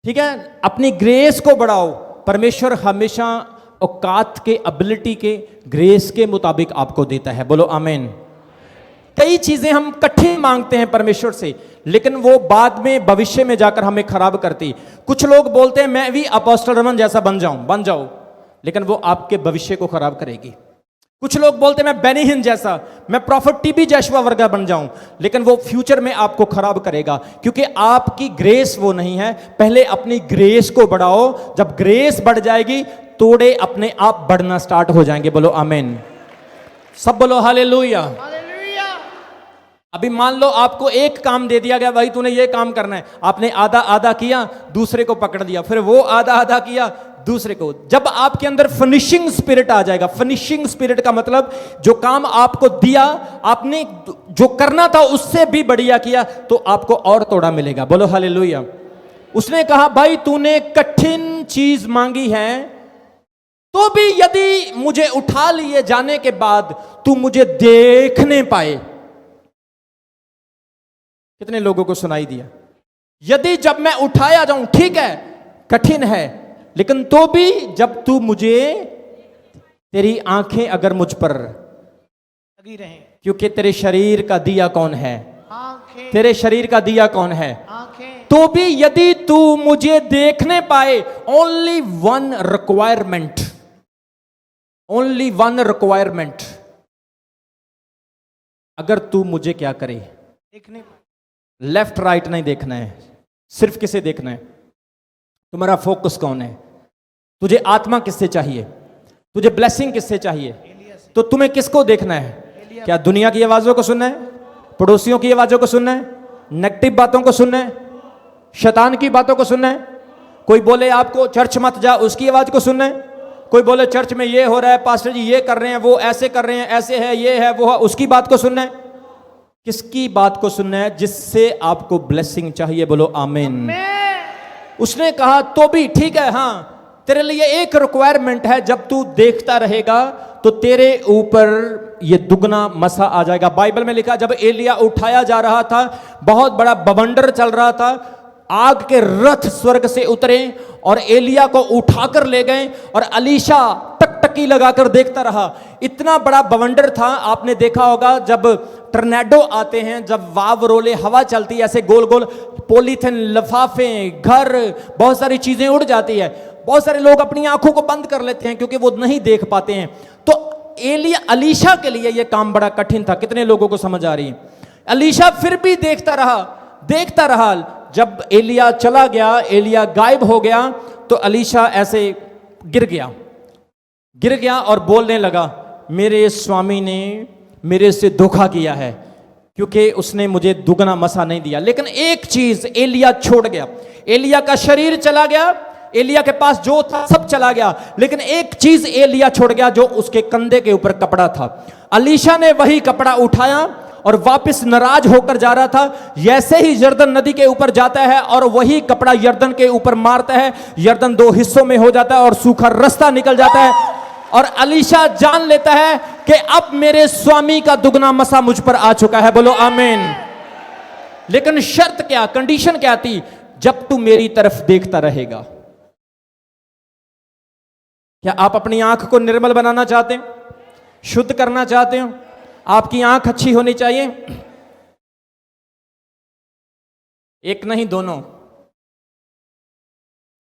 ठीक है? अपनी ग्रेस को बढ़ाओ। परमेश्वर हमेशा औकात के, एबिलिटी के, ग्रेस के मुताबिक आपको देता है। बोलो आमीन। कई चीजें हम कठिन मांगते हैं परमेश्वर से, लेकिन वो बाद में भविष्य में जाकर हमें खराब करती। कुछ लोग बोलते हैं मैं भी अपोस्टल रमन जैसा बन जाओ, लेकिन वो आपके भविष्य को खराब करेगी। कुछ लोग बोलते हैं मैं बेनी हिन जैसा, मैं प्रॉफिट टीबी जैशवा वर्गा बन जाऊं, लेकिन वो फ्यूचर में आपको खराब करेगा, क्योंकि आपकी ग्रेस वो नहीं है। पहले अपनी ग्रेस को बढ़ाओ, जब ग्रेस बढ़ जाएगी तोड़े अपने आप बढ़ना स्टार्ट हो जाएंगे। बोलो आमीन। सब बोलो हालेलुया। अभी मान लो आपको एक काम दे दिया गया, भाई तूने ये काम करना है, आपने आधा आधा किया, दूसरे को पकड़ दिया, फिर वो आधा आधा किया, दूसरे को। जब आपके अंदर फिनिशिंग स्पिरिट आ जाएगा, फिनिशिंग स्पिरिट का मतलब जो काम आपको दिया, आपने जो करना था उससे भी बढ़िया किया, तो आपको और तोड़ा मिलेगा। बोलो हालेलुया। उसने कहा भाई तूने कठिन चीज मांगी है, तो भी यदि मुझे उठा लिए जाने के बाद तू मुझे देखने पाए। कितने लोगों को सुनाई दिया? यदि जब मैं उठाया जाऊं, ठीक है कठिन है, लेकिन तो भी जब तू मुझे, तेरी आंखें अगर मुझ पर लगी रहे, क्योंकि तेरे शरीर का दिया कौन है? आंखें। तेरे शरीर का दिया कौन है? आंखें। तो भी यदि तू मुझे देखने पाए, only one requirement, only one requirement, अगर तू मुझे क्या करे? देखने। लेफ्ट राइट नहीं देखना है, सिर्फ किसे देखना है? तुम्हारा फोकस कौन है? तुझे आत्मा किससे चाहिए? तुझे ब्लेसिंग किससे चाहिए? तो तुम्हें किसको देखना है? क्या दुनिया की आवाजों को सुनना है? पड़ोसियों की आवाजों को सुनना है? नेगेटिव बातों को सुनना है? शैतान की बातों को सुनना है? कोई बोले आपको चर्च मत जा, उसकी आवाज को सुनना है? कोई बोले चर्च में ये हो रहा है, पास्टर जी ये कर रहे हैं, वो ऐसे कर रहे हैं, ऐसे है, ये है, वो है, उसकी बात को सुनना है? किसकी बात को सुनना है? जिससे आपको ब्लेसिंग चाहिए। बोलो आमीन। उसने कहा तो भी ठीक है, हाँ तेरे लिए एक रिक्वायरमेंट है, जब तू देखता रहेगा तो तेरे ऊपर ये दुगना मसा आ जाएगा। बाइबल में लिखा जब एलिया उठाया जा रहा था, बहुत बड़ा बवंडर चल रहा था, आग के रथ स्वर्ग से उतरे और एलिया को उठाकर ले गए और अलीशा टकटकी लगाकर देखता रहा। इतना बड़ा बवंडर था, आपने देखा होगा जब टर्नेडो आते हैं, जब वाव रोले हवा चलती है, ऐसे गोल गोल पॉलीथिन, लिफाफे, घर, बहुत सारी चीजें उड़ जाती है। बहुत सारे लोग अपनी आंखों को बंद कर लेते हैं क्योंकि वो नहीं देख पाते हैं। तो एलिया, अलीशा के लिए यह काम बड़ा कठिन था। कितने लोगों को समझ आ रही है? अलीशा फिर भी देखता रहा, देखता रहा। जब एलिया चला गया, एलिया गायब हो गया, तो अलीशा ऐसे गिर गया और बोलने लगा, मेरे स्वामी ने मेरे से धोखा किया है क्योंकि उसने मुझे दुगना मसा नहीं दिया। लेकिन एक चीज एलिया छोड़ गया। एलिया का शरीर चला गया, एलिया के पास जो था सब चला गया, लेकिन एक चीज एलिया छोड़ गया, जो उसके कंधे के ऊपर कपड़ा था। अलीशा ने वही कपड़ा उठाया और वापस नाराज होकर जा रहा था। जैसे ही यरदन नदी के ऊपर जाता है और वही कपड़ा यरदन के ऊपर मारता है, यरदन दो हिस्सों में हो जाता है और सूखा रास्ता निकल जाता है। और अलीशा जान लेता है कि अब मेरे स्वामी का दुगना मसा मुझ पर आ चुका है। बोलो आमीन। लेकिन शर्त क्या, कंडीशन क्या थी? जब तू मेरी तरफ देखता रहेगा। क्या आप अपनी आंख को निर्मल बनाना चाहते हैं, शुद्ध करना चाहते हो? आपकी आंख अच्छी होनी चाहिए, एक नहीं दोनों।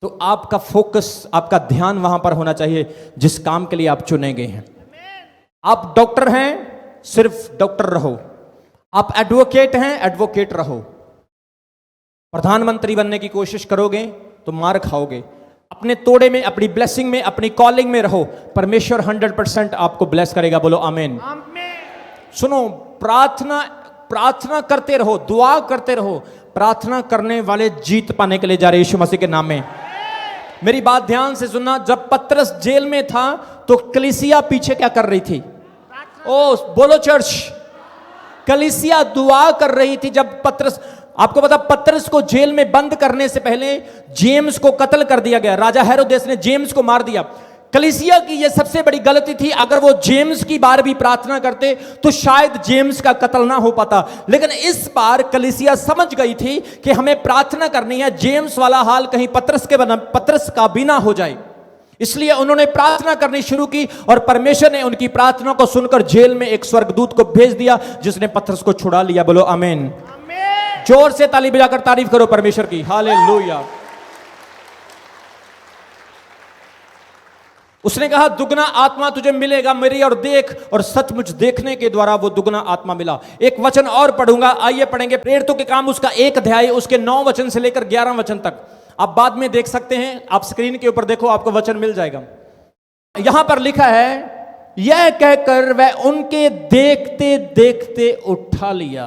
तो आपका फोकस, आपका ध्यान वहां पर होना चाहिए जिस काम के लिए आप चुने गए हैं। आप डॉक्टर हैं, सिर्फ डॉक्टर रहो। आप एडवोकेट हैं, एडवोकेट रहो। प्रधानमंत्री बनने की कोशिश करोगे तो मार खाओगे। अपने तोड़े में, अपनी ब्लेसिंग में, अपनी कॉलिंग में रहो। परमेश्वर 100% आपको ब्लेस करेगा। बोलो आमीन। सुनो, प्रार्थना करते रहो, दुआ करते रहो। प्रार्थना करने वाले जीत पाने के लिए जा रहे यीशु मसीह के नाम में। मेरी बात ध्यान से सुनना। जब पतरस जेल में था तो कलीसिया पीछे क्या कर रही थी? ओ बोलो चर्च। कलीसिया दुआ कर रही थी। जब पतरस, आपको पता, पतरस को जेल में बंद करने से पहले जेम्स को कत्ल कर दिया गया। राजा हेरोदेस ने जेम्स को मार दिया। कलीसिया की यह सबसे बड़ी गलती थी। अगर वो जेम्स की बार भी प्रार्थना करते तो शायद जेम्स का कत्ल ना हो पाता। लेकिन इस बार कलीसिया समझ गई थी कि हमें प्रार्थना करनी है, जेम्स वाला हाल कहीं पतरस का भी ना हो जाए। इसलिए उन्होंने प्रार्थना करनी शुरू की और परमेश्वर ने उनकी प्रार्थना को सुनकर जेल में एक स्वर्गदूत को भेज दिया जिसने पतरस को छुड़ा लिया। बोलो आमीन। जोर से ताली बजाकर तारीफ करो परमेश्वर की। हालेलुया। उसने कहा दुगना आत्मा तुझे मिलेगा मेरी और देख, और सचमुच देखने के द्वारा वो दुगना आत्मा मिला। एक वचन और पढ़ूंगा, आइए पढ़ेंगे। प्रेरितों के काम उसका 1 अध्याय, उसके 9 वचन से लेकर 11 वचन तक आप बाद में देख सकते हैं। आप स्क्रीन के ऊपर देखो, आपको वचन मिल जाएगा। यहां पर लिखा है, यह कहकर वह उनके देखते देखते उठा लिया।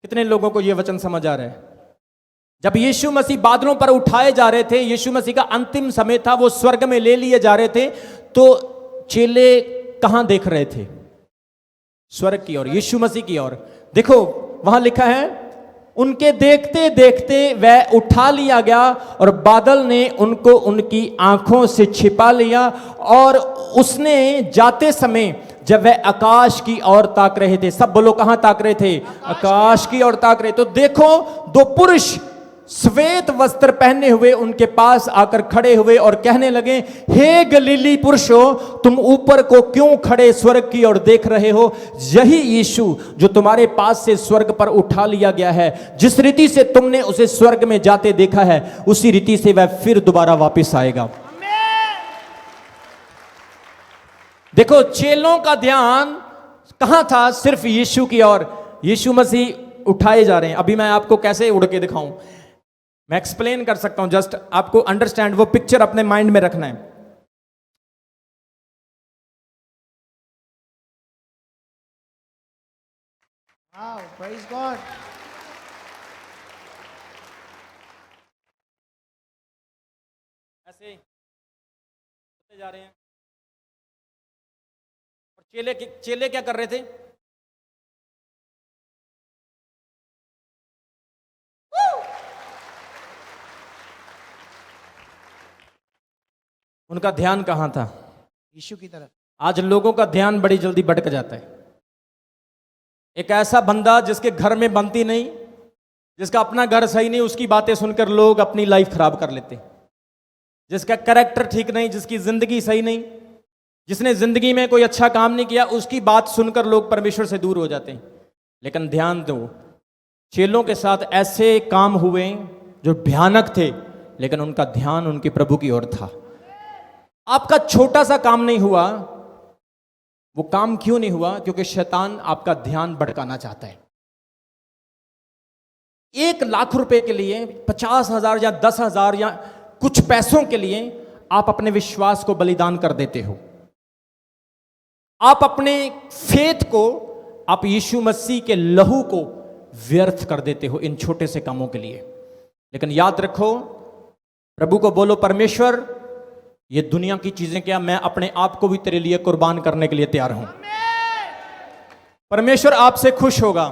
कितने लोगों को यह वचन समझ आ रहा है? जब यीशु मसीह बादलों पर उठाए जा रहे थे, यीशु मसीह का अंतिम समय था, वो स्वर्ग में ले लिए जा रहे थे, तो चेले कहां देख रहे थे? स्वर्ग की ओर, यीशु मसीह की ओर। देखो वहां लिखा है, उनके देखते देखते वह उठा लिया गया और बादल ने उनको उनकी आंखों से छिपा लिया। और उसने जाते समय जब वह आकाश की ओर ताक रहे थे, सब बोलो कहां ताक रहे थे? आकाश की ओर ताक रहे। तो देखो 2 पुरुष श्वेत वस्त्र पहने हुए उनके पास आकर खड़े हुए और कहने लगे, हे गलीली पुरुषों, तुम ऊपर को क्यों खड़े स्वर्ग की ओर देख रहे हो? यही यीशु जो तुम्हारे पास से स्वर्ग पर उठा लिया गया है, जिस रीति से तुमने उसे स्वर्ग में जाते देखा है, उसी रीति से वह फिर दोबारा वापस आएगा। देखो चेलों का ध्यान कहां था? सिर्फ यीशु की ओर। यीशु मसीह उठाए जा रहे हैं। अभी मैं आपको कैसे उड़ के दिखाऊं, मैं एक्सप्लेन कर सकता हूं, जस्ट आपको अंडरस्टैंड, वो पिक्चर अपने माइंड में रखना है। Wow, praise God. ऐसे होते जा रहे हैं। और चेले क्या कर रहे थे? उनका ध्यान कहां था? यीशु की तरफ। आज लोगों का ध्यान बड़ी जल्दी भटक जाता है। एक ऐसा बंदा जिसके घर में बनती नहीं, जिसका अपना घर सही नहीं, उसकी बातें सुनकर लोग अपनी लाइफ खराब कर लेते हैं। जिसका कैरेक्टर ठीक नहीं, जिसकी जिंदगी सही नहीं, जिसने जिंदगी में कोई अच्छा काम नहीं किया, उसकी बात सुनकर लोग परमेश्वर से दूर हो जाते हैं। लेकिन ध्यान दो, चेलों के साथ ऐसे काम हुए जो भयानक थे, लेकिन उनका ध्यान उनके प्रभु की ओर था। आपका छोटा सा काम नहीं हुआ, वो काम क्यों नहीं हुआ? क्योंकि शैतान आपका ध्यान भटकाना चाहता है। 1,00,000 रुपए के लिए, 50,000 या 10,000 या कुछ पैसों के लिए आप अपने विश्वास को बलिदान कर देते हो। आप अपने फेथ को, आप यीशु मसीह के लहू को व्यर्थ कर देते हो इन छोटे से कामों के लिए। लेकिन याद रखो, प्रभु को बोलो, परमेश्वर ये दुनिया की चीजें क्या, मैं अपने आप को भी तेरे लिए कुर्बान करने के लिए तैयार हूं। परमेश्वर आपसे खुश होगा,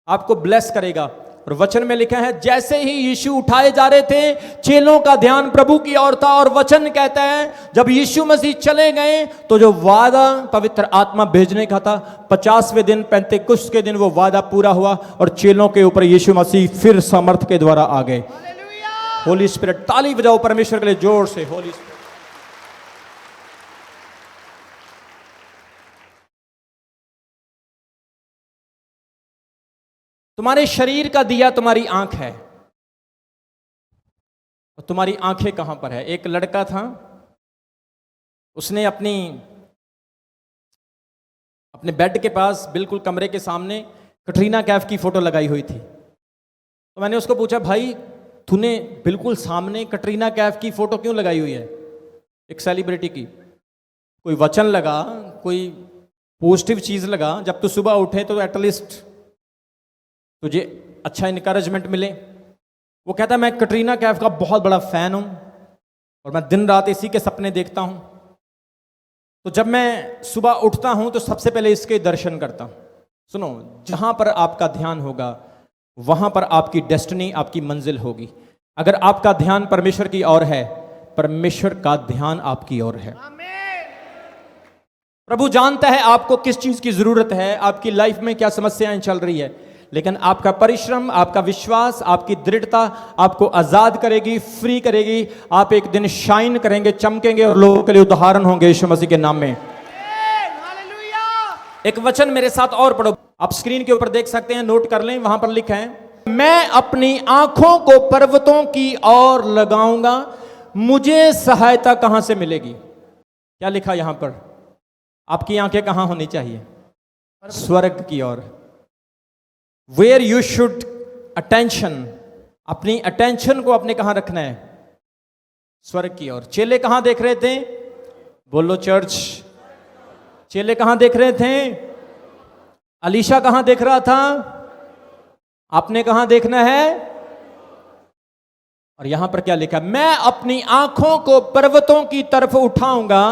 आपको ब्लेस करेगा। और वचन में लिखा है, जैसे ही यीशु उठाए जा रहे थे, चेलों का ध्यान प्रभु की ओर था। और वचन कहता है, जब यीशु मसीह चले गए तो जो वादा पवित्र आत्मा भेजने का था, 50वें दिन पेंतेकुस्त के दिन वो वादा पूरा हुआ और चेलों के ऊपर यीशु मसीह फिर सामर्थ के द्वारा आ गए। होली स्पिरिट, ताली बजाओ परमेश्वर के लिए जोर से। होली स्पिरिट, तुम्हारे शरीर का दिया तुम्हारी आंख है। और तुम्हारी आंखें कहां पर है? एक लड़का था, उसने अपने बेड के पास, बिल्कुल कमरे के सामने कटरीना कैफ की फोटो लगाई हुई थी। तो मैंने उसको पूछा, भाई तूने बिल्कुल सामने कटरीना कैफ की फोटो क्यों लगाई हुई है, एक सेलिब्रिटी की? कोई वचन लगा, कोई पॉजिटिव चीज लगा, जब तू सुबह उठे तो एटलीस्ट तुझे अच्छा इनकरेजमेंट मिले। वो कहता है, मैं कटरीना कैफ का बहुत बड़ा फैन हूं और मैं दिन रात इसी के सपने देखता हूं। तो जब मैं सुबह उठता हूं तो सबसे पहले इसके दर्शन करता हूं। सुनो, जहां पर आपका ध्यान होगा वहां पर आपकी डेस्टिनी, आपकी मंजिल होगी। अगर आपका ध्यान परमेश्वर की ओर है, परमेश्वर का ध्यान आपकी ओर है। प्रभु जानता है आपको किस चीज की जरूरत है, आपकी लाइफ में क्या समस्याएं चल रही है, लेकिन आपका परिश्रम, आपका विश्वास, आपकी दृढ़ता आपको आजाद करेगी, फ्री करेगी। आप एक दिन शाइन करेंगे, चमकेंगे और लोगों के लिए उदाहरण होंगे यीशु मसीह के नाम में। एक वचन मेरे साथ और पढ़ो, आप स्क्रीन के ऊपर देख सकते हैं, नोट कर लें। वहां पर लिखा है, मैं अपनी आंखों को पर्वतों की ओर लगाऊंगा, मुझे सहायता कहां से मिलेगी? क्या लिखा यहां पर? आपकी आंखें कहां होनी चाहिए? स्वर्ग की ओर। वेयर यू शुड अटेंशन, अपनी अटेंशन को अपने कहां रखना है? स्वर्ग की ओर। चेले कहां देख रहे थे? बोलो चर्च। चेले कहां देख रहे थे? अलीशा कहां देख रहा था? आपने कहां देखना है? और यहां पर क्या लिखा? मैं अपनी आंखों को पर्वतों की तरफ उठाऊंगा,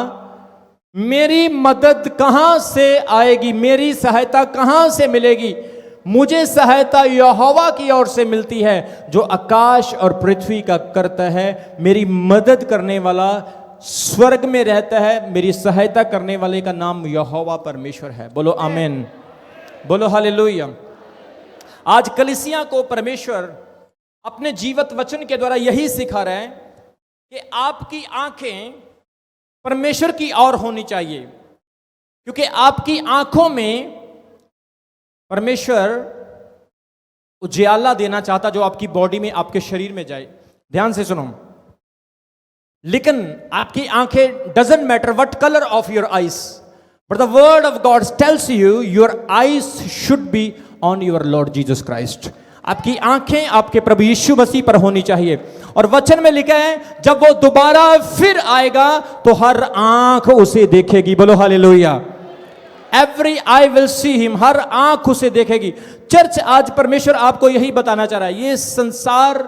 मेरी मदद कहां से आएगी, मेरी सहायता कहां से मिलेगी? मुझे सहायता यहोवा की ओर से मिलती है, जो आकाश और पृथ्वी का करता है। मेरी मदद करने वाला स्वर्ग में रहता है, मेरी सहायता करने वाले का नाम यहोवा परमेश्वर है। बोलो आमीन, बोलो हालेलुया। आज कलीसिया को परमेश्वर अपने जीवित वचन के द्वारा यही सिखा रहा है कि आपकी आंखें परमेश्वर की ओर होनी चाहिए, क्योंकि आपकी आंखों में परमेश्वर उजियाला देना चाहता, जो आपकी बॉडी में, आपके शरीर में जाए। ध्यान से सुनो, लेकिन आपकी आंखें, doesn't matter what colour of your eyes, but the word of God tells you your eyes should be on your Lord Jesus Christ. आपकी आंखें आपके प्रभु यीशु मसीह पर होनी चाहिए। और वचन में लिखा है जब वो दोबारा फिर आएगा तो हर आंख उसे देखेगी। बोलो hallelujah. Every eye will see him, हर आंख उसे देखेगी। चर्च, आज परमेश्वर आपको यही बताना चाह रहा है, ये संसार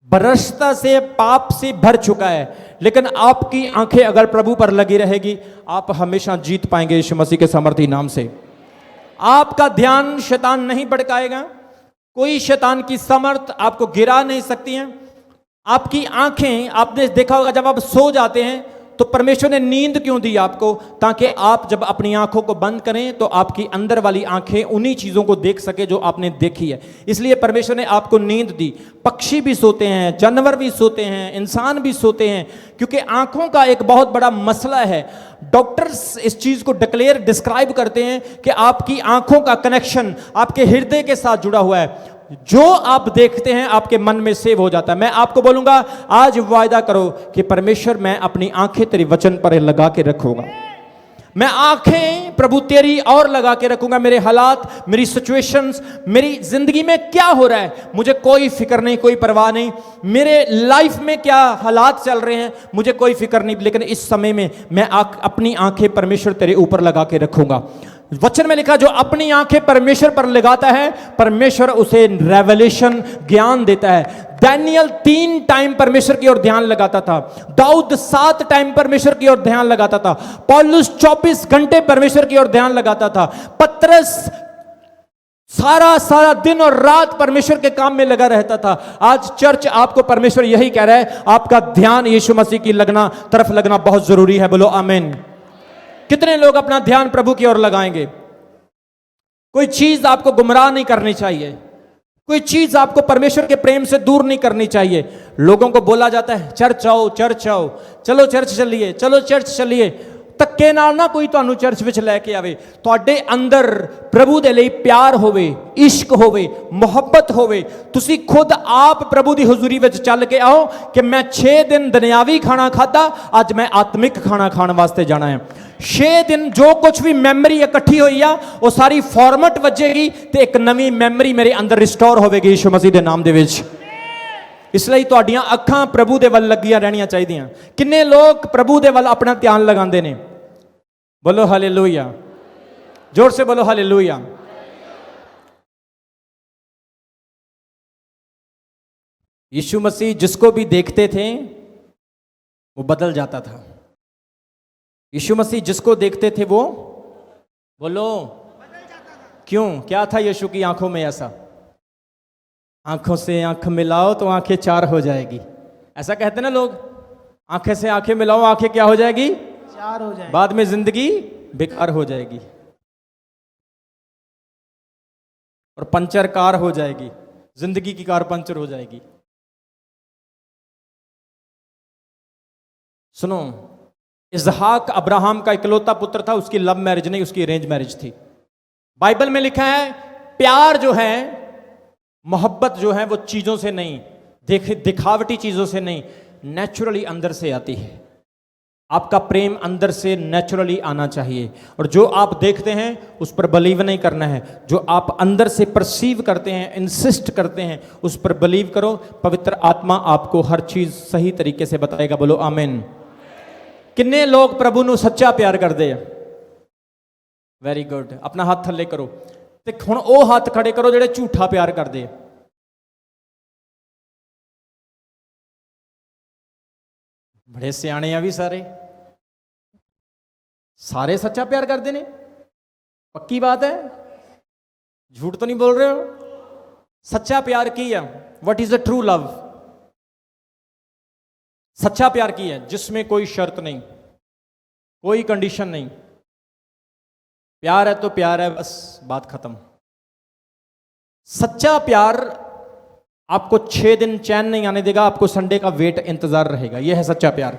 भ्रष्टता से, पाप से भर चुका है, लेकिन आपकी आंखें अगर प्रभु पर लगी रहेगी, आप हमेशा जीत पाएंगे यीशु मसीह के सामर्थी नाम से। आपका ध्यान शैतान नहीं भड़काएगा, कोई शैतान की समर्थ आपको गिरा नहीं सकती है। आपकी आंखें, आपने देखा होगा जब आप सो जाते हैं तो परमेश्वर ने नींद क्यों दी आपको? ताकि आप जब अपनी आंखों को बंद करें तो आपकी अंदर वाली आंखें उन्हीं चीजों को देख सके जो आपने देखी है। इसलिए परमेश्वर ने आपको नींद दी। पक्षी भी सोते हैं, जानवर भी सोते हैं, इंसान भी सोते हैं, क्योंकि आंखों का एक बहुत बड़ा मसला है। डॉक्टर्स इस चीज को डिस्क्राइब करते हैं कि आपकी आंखों का कनेक्शन आपके हृदय के साथ जुड़ा हुआ है। जो आप देखते हैं आपके मन में सेव हो जाता है। मैं आपको बोलूंगा आज वायदा करो कि परमेश्वर, मैं अपनी आंखें तेरे वचन पर लगा के रखूंगा। मैं आंखें प्रभु तेरी और लगा के रखूंगा। मेरे हालात, मेरी सिचुएशंस, मेरी जिंदगी में क्या हो रहा है मुझे कोई फिक्र नहीं, कोई परवाह नहीं। मेरे लाइफ में क्या हालात चल रहे हैं मुझे कोई फिक्र नहीं, लेकिन इस समय में मैं अपनी आंखें परमेश्वर तेरे ऊपर लगा के रखूंगा। वचन में लिखा जो अपनी आंखें परमेश्वर पर लगाता है, परमेश्वर उसे रेवलेशन, ज्ञान देता है। दानियल 3 टाइम परमेश्वर की ओर ध्यान लगाता था। दाऊद 7 टाइम परमेश्वर की ओर ध्यान लगाता था। पौलुस 24 घंटे परमेश्वर की ओर ध्यान लगाता था। पतरस सारा दिन और रात परमेश्वर के काम में लगा रहता था। आज चर्च, आपको परमेश्वर यही कह रहा है, आपका ध्यान यीशु मसीह की तरफ लगना बहुत जरूरी है। बोलो आमीन। कितने लोग अपना ध्यान प्रभु की ओर लगाएंगे? कोई चीज आपको गुमराह नहीं करनी चाहिए, कोई चीज आपको परमेश्वर के प्रेम से दूर नहीं करनी चाहिए। लोगों को बोला जाता है चर्च आओ, चर्च आओ, चलो चर्च चलिए, चलो चर्च चलिए। ਧੱਕੇ ਨਾਲ ਨਾ ਕੋਈ ਤੁਹਾਨੂੰ ਚਰਚ ਵਿੱਚ ਲੈ ਕੇ ਆਵੇ। ਤੁਹਾਡੇ ਅੰਦਰ ਪ੍ਰਭੂ ਦੇ ਲਈ ਪਿਆਰ ਹੋਵੇ, ਇਸ਼ਕ ਹੋਵੇ, ਮੁਹੱਬਤ ਹੋਵੇ। ਤੁਸੀਂ ਖੁਦ ਆਪ ਪ੍ਰਭੂ ਦੀ ਹਜ਼ੂਰੀ ਵਿੱਚ ਚੱਲ ਕੇ ਆਓ ਕਿ ਮੈਂ 6 ਦਿਨ ਦੁਨਿਆਵੀ ਖਾਣਾ ਖਾਦਾ, ਅੱਜ ਮੈਂ ਆਤਮਿਕ ਖਾਣਾ ਖਾਣ ਵਾਸਤੇ ਜਾਣਾ ਹੈ। 6 ਦਿਨ ਜੋ ਕੁਝ ਵੀ ਮੈਮਰੀ ਇਕੱਠੀ ਹੋਈ ਆ ਉਹ ਸਾਰੀ ਫਾਰਮੈਟ ਵੱਜੇਗੀ ਤੇ ਇੱਕ ਨਵੀਂ ਮੈਮਰੀ ਮੇਰੇ ਅੰਦਰ ਰਿਸਟੋਰ ਹੋਵੇਗੀ ਯੀਸ਼ੂ ਮਸੀਹ ਦੇ ਨਾਮ ਦੇ ਵਿੱਚ। ਇਸ ਲਈ ਤੁਹਾਡੀਆਂ ਅੱਖਾਂ ਪ੍ਰਭੂ ਦੇ ਵੱਲ ਲੱਗੀਆਂ ਰਹਿਣੀਆਂ ਚਾਹੀਦੀਆਂ। ਕਿੰਨੇ ਲੋਕ ਪ੍ਰਭੂ ਦੇ ਵੱਲ ਆਪਣਾ ਧਿਆਨ ਲਗਾਉਂਦੇ ਨੇ? बोलो हालेलुया, जोर से बोलो हालेलुया। यीशु मसीह जिसको भी देखते थे वो बदल जाता था। यीशु मसीह जिसको देखते थे वो, बोलो, क्यों? क्या था यीशु की आंखों में ऐसा? आंखों से आंख मिलाओ तो आंखें 4 हो जाएगी, ऐसा कहते ना लोग। आंखें से आंखें मिलाओ, आंखें क्या हो जाएगी? 4 हो जाएगी। बाद में जिंदगी बेकार हो जाएगी और पंचर कार हो जाएगी, जिंदगी की कार पंचर हो जाएगी। सुनो, इसहाक अब्राहम का इकलौता पुत्र था, उसकी लव मैरिज नहीं, उसकी अरेंज मैरिज थी। बाइबल में लिखा है प्यार जो है, मोहब्बत जो है, वो चीजों से नहीं, दिखावटी चीजों से नहीं, नेचुरली अंदर से आती है। आपका प्रेम अंदर से नेचुरली आना चाहिए। और जो आप देखते हैं उस पर बिलीव नहीं करना है, जो आप अंदर से परसीव करते हैं, इंसिस्ट करते हैं, उस पर बिलीव करो। पवित्र आत्मा आपको हर चीज सही तरीके से बताएगा। बोलो आमीन। किन्ने लोग प्रभु ਨੂੰ ਸੱਚਾ ਪਿਆਰ ਕਰਦੇ ਆ? Very good. ਆਪਣਾ ਹੱਥ ਥੱਲੇ ਕਰੋ ਤੇ ਹੁਣ ਉਹ ਹੱਥ ਖੜੇ ਕਰੋ ਜਿਹੜੇ ਝੂਠਾ ਪਿਆਰ ਕਰਦੇ ਆ। बड़े सियाने आ भी सारे सच्चा प्यार करते ने। पक्की बात है, झूठ तो नहीं बोल रहे हो? सच्चा प्यार की है, what is a true love? सच्चा प्यार की है जिसमें कोई शर्त नहीं, कोई कंडीशन नहीं। प्यार है तो प्यार है, बस बात खत्म। सच्चा प्यार आपको 6 दिन चैन नहीं आने देगा, आपको संडे का वेट इंतजार रहेगा। यह है सच्चा प्यार।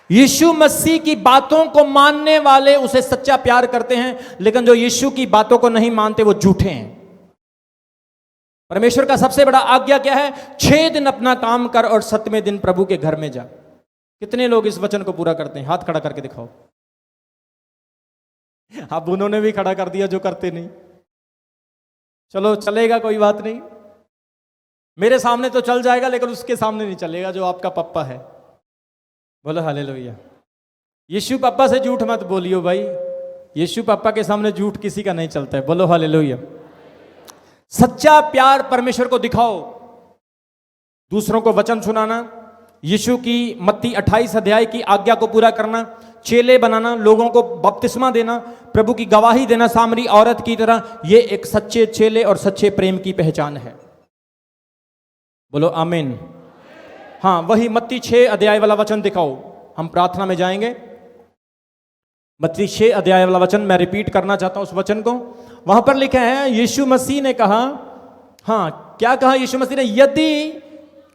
यीशु मसीह की बातों को मानने वाले उसे सच्चा प्यार करते हैं, लेकिन जो यीशु की बातों को नहीं मानते वो झूठे हैं। परमेश्वर का सबसे बड़ा आज्ञा क्या है? 6 दिन अपना काम कर और 7वें दिन प्रभु के घर में जा। कितने लोग इस वचन को पूरा करते हैं? हाथ खड़ा करके दिखाओ। अब उन्होंने भी खड़ा कर दिया जो करते नहीं। चलो चलेगा, कोई बात नहीं, मेरे सामने तो चल जाएगा लेकिन उसके सामने नहीं चलेगा जो आपका पप्पा है। बोलो हालेलुया। यीशु पप्पा से झूठ मत बोलियो भाई, यीशु पप्पा के सामने झूठ किसी का नहीं चलता है। बोलो हालेलुया। सच्चा प्यार परमेश्वर को दिखाओ, दूसरों को वचन सुनाना, यीशु की मत्ती 28 अध्याय की आज्ञा को पूरा करना, चेले बनाना, लोगों को बपतिस्मा देना, प्रभु की गवाही देना सामरी औरत की तरह, ये एक सच्चे चेले और सच्चे प्रेम की पहचान है। बोलो आमीन। हाँ, वही मत्ती 6 अध्याय वाला वचन दिखाओ। हम प्रार्थना में जाएंगे। मत्ती 6 अध्याय वाला वचन मैं रिपीट करना चाहता हूं उस वचन को। वहां पर लिखा है, यीशु मसीह ने कहा, हाँ क्या कहा यीशु मसीह ने, यदि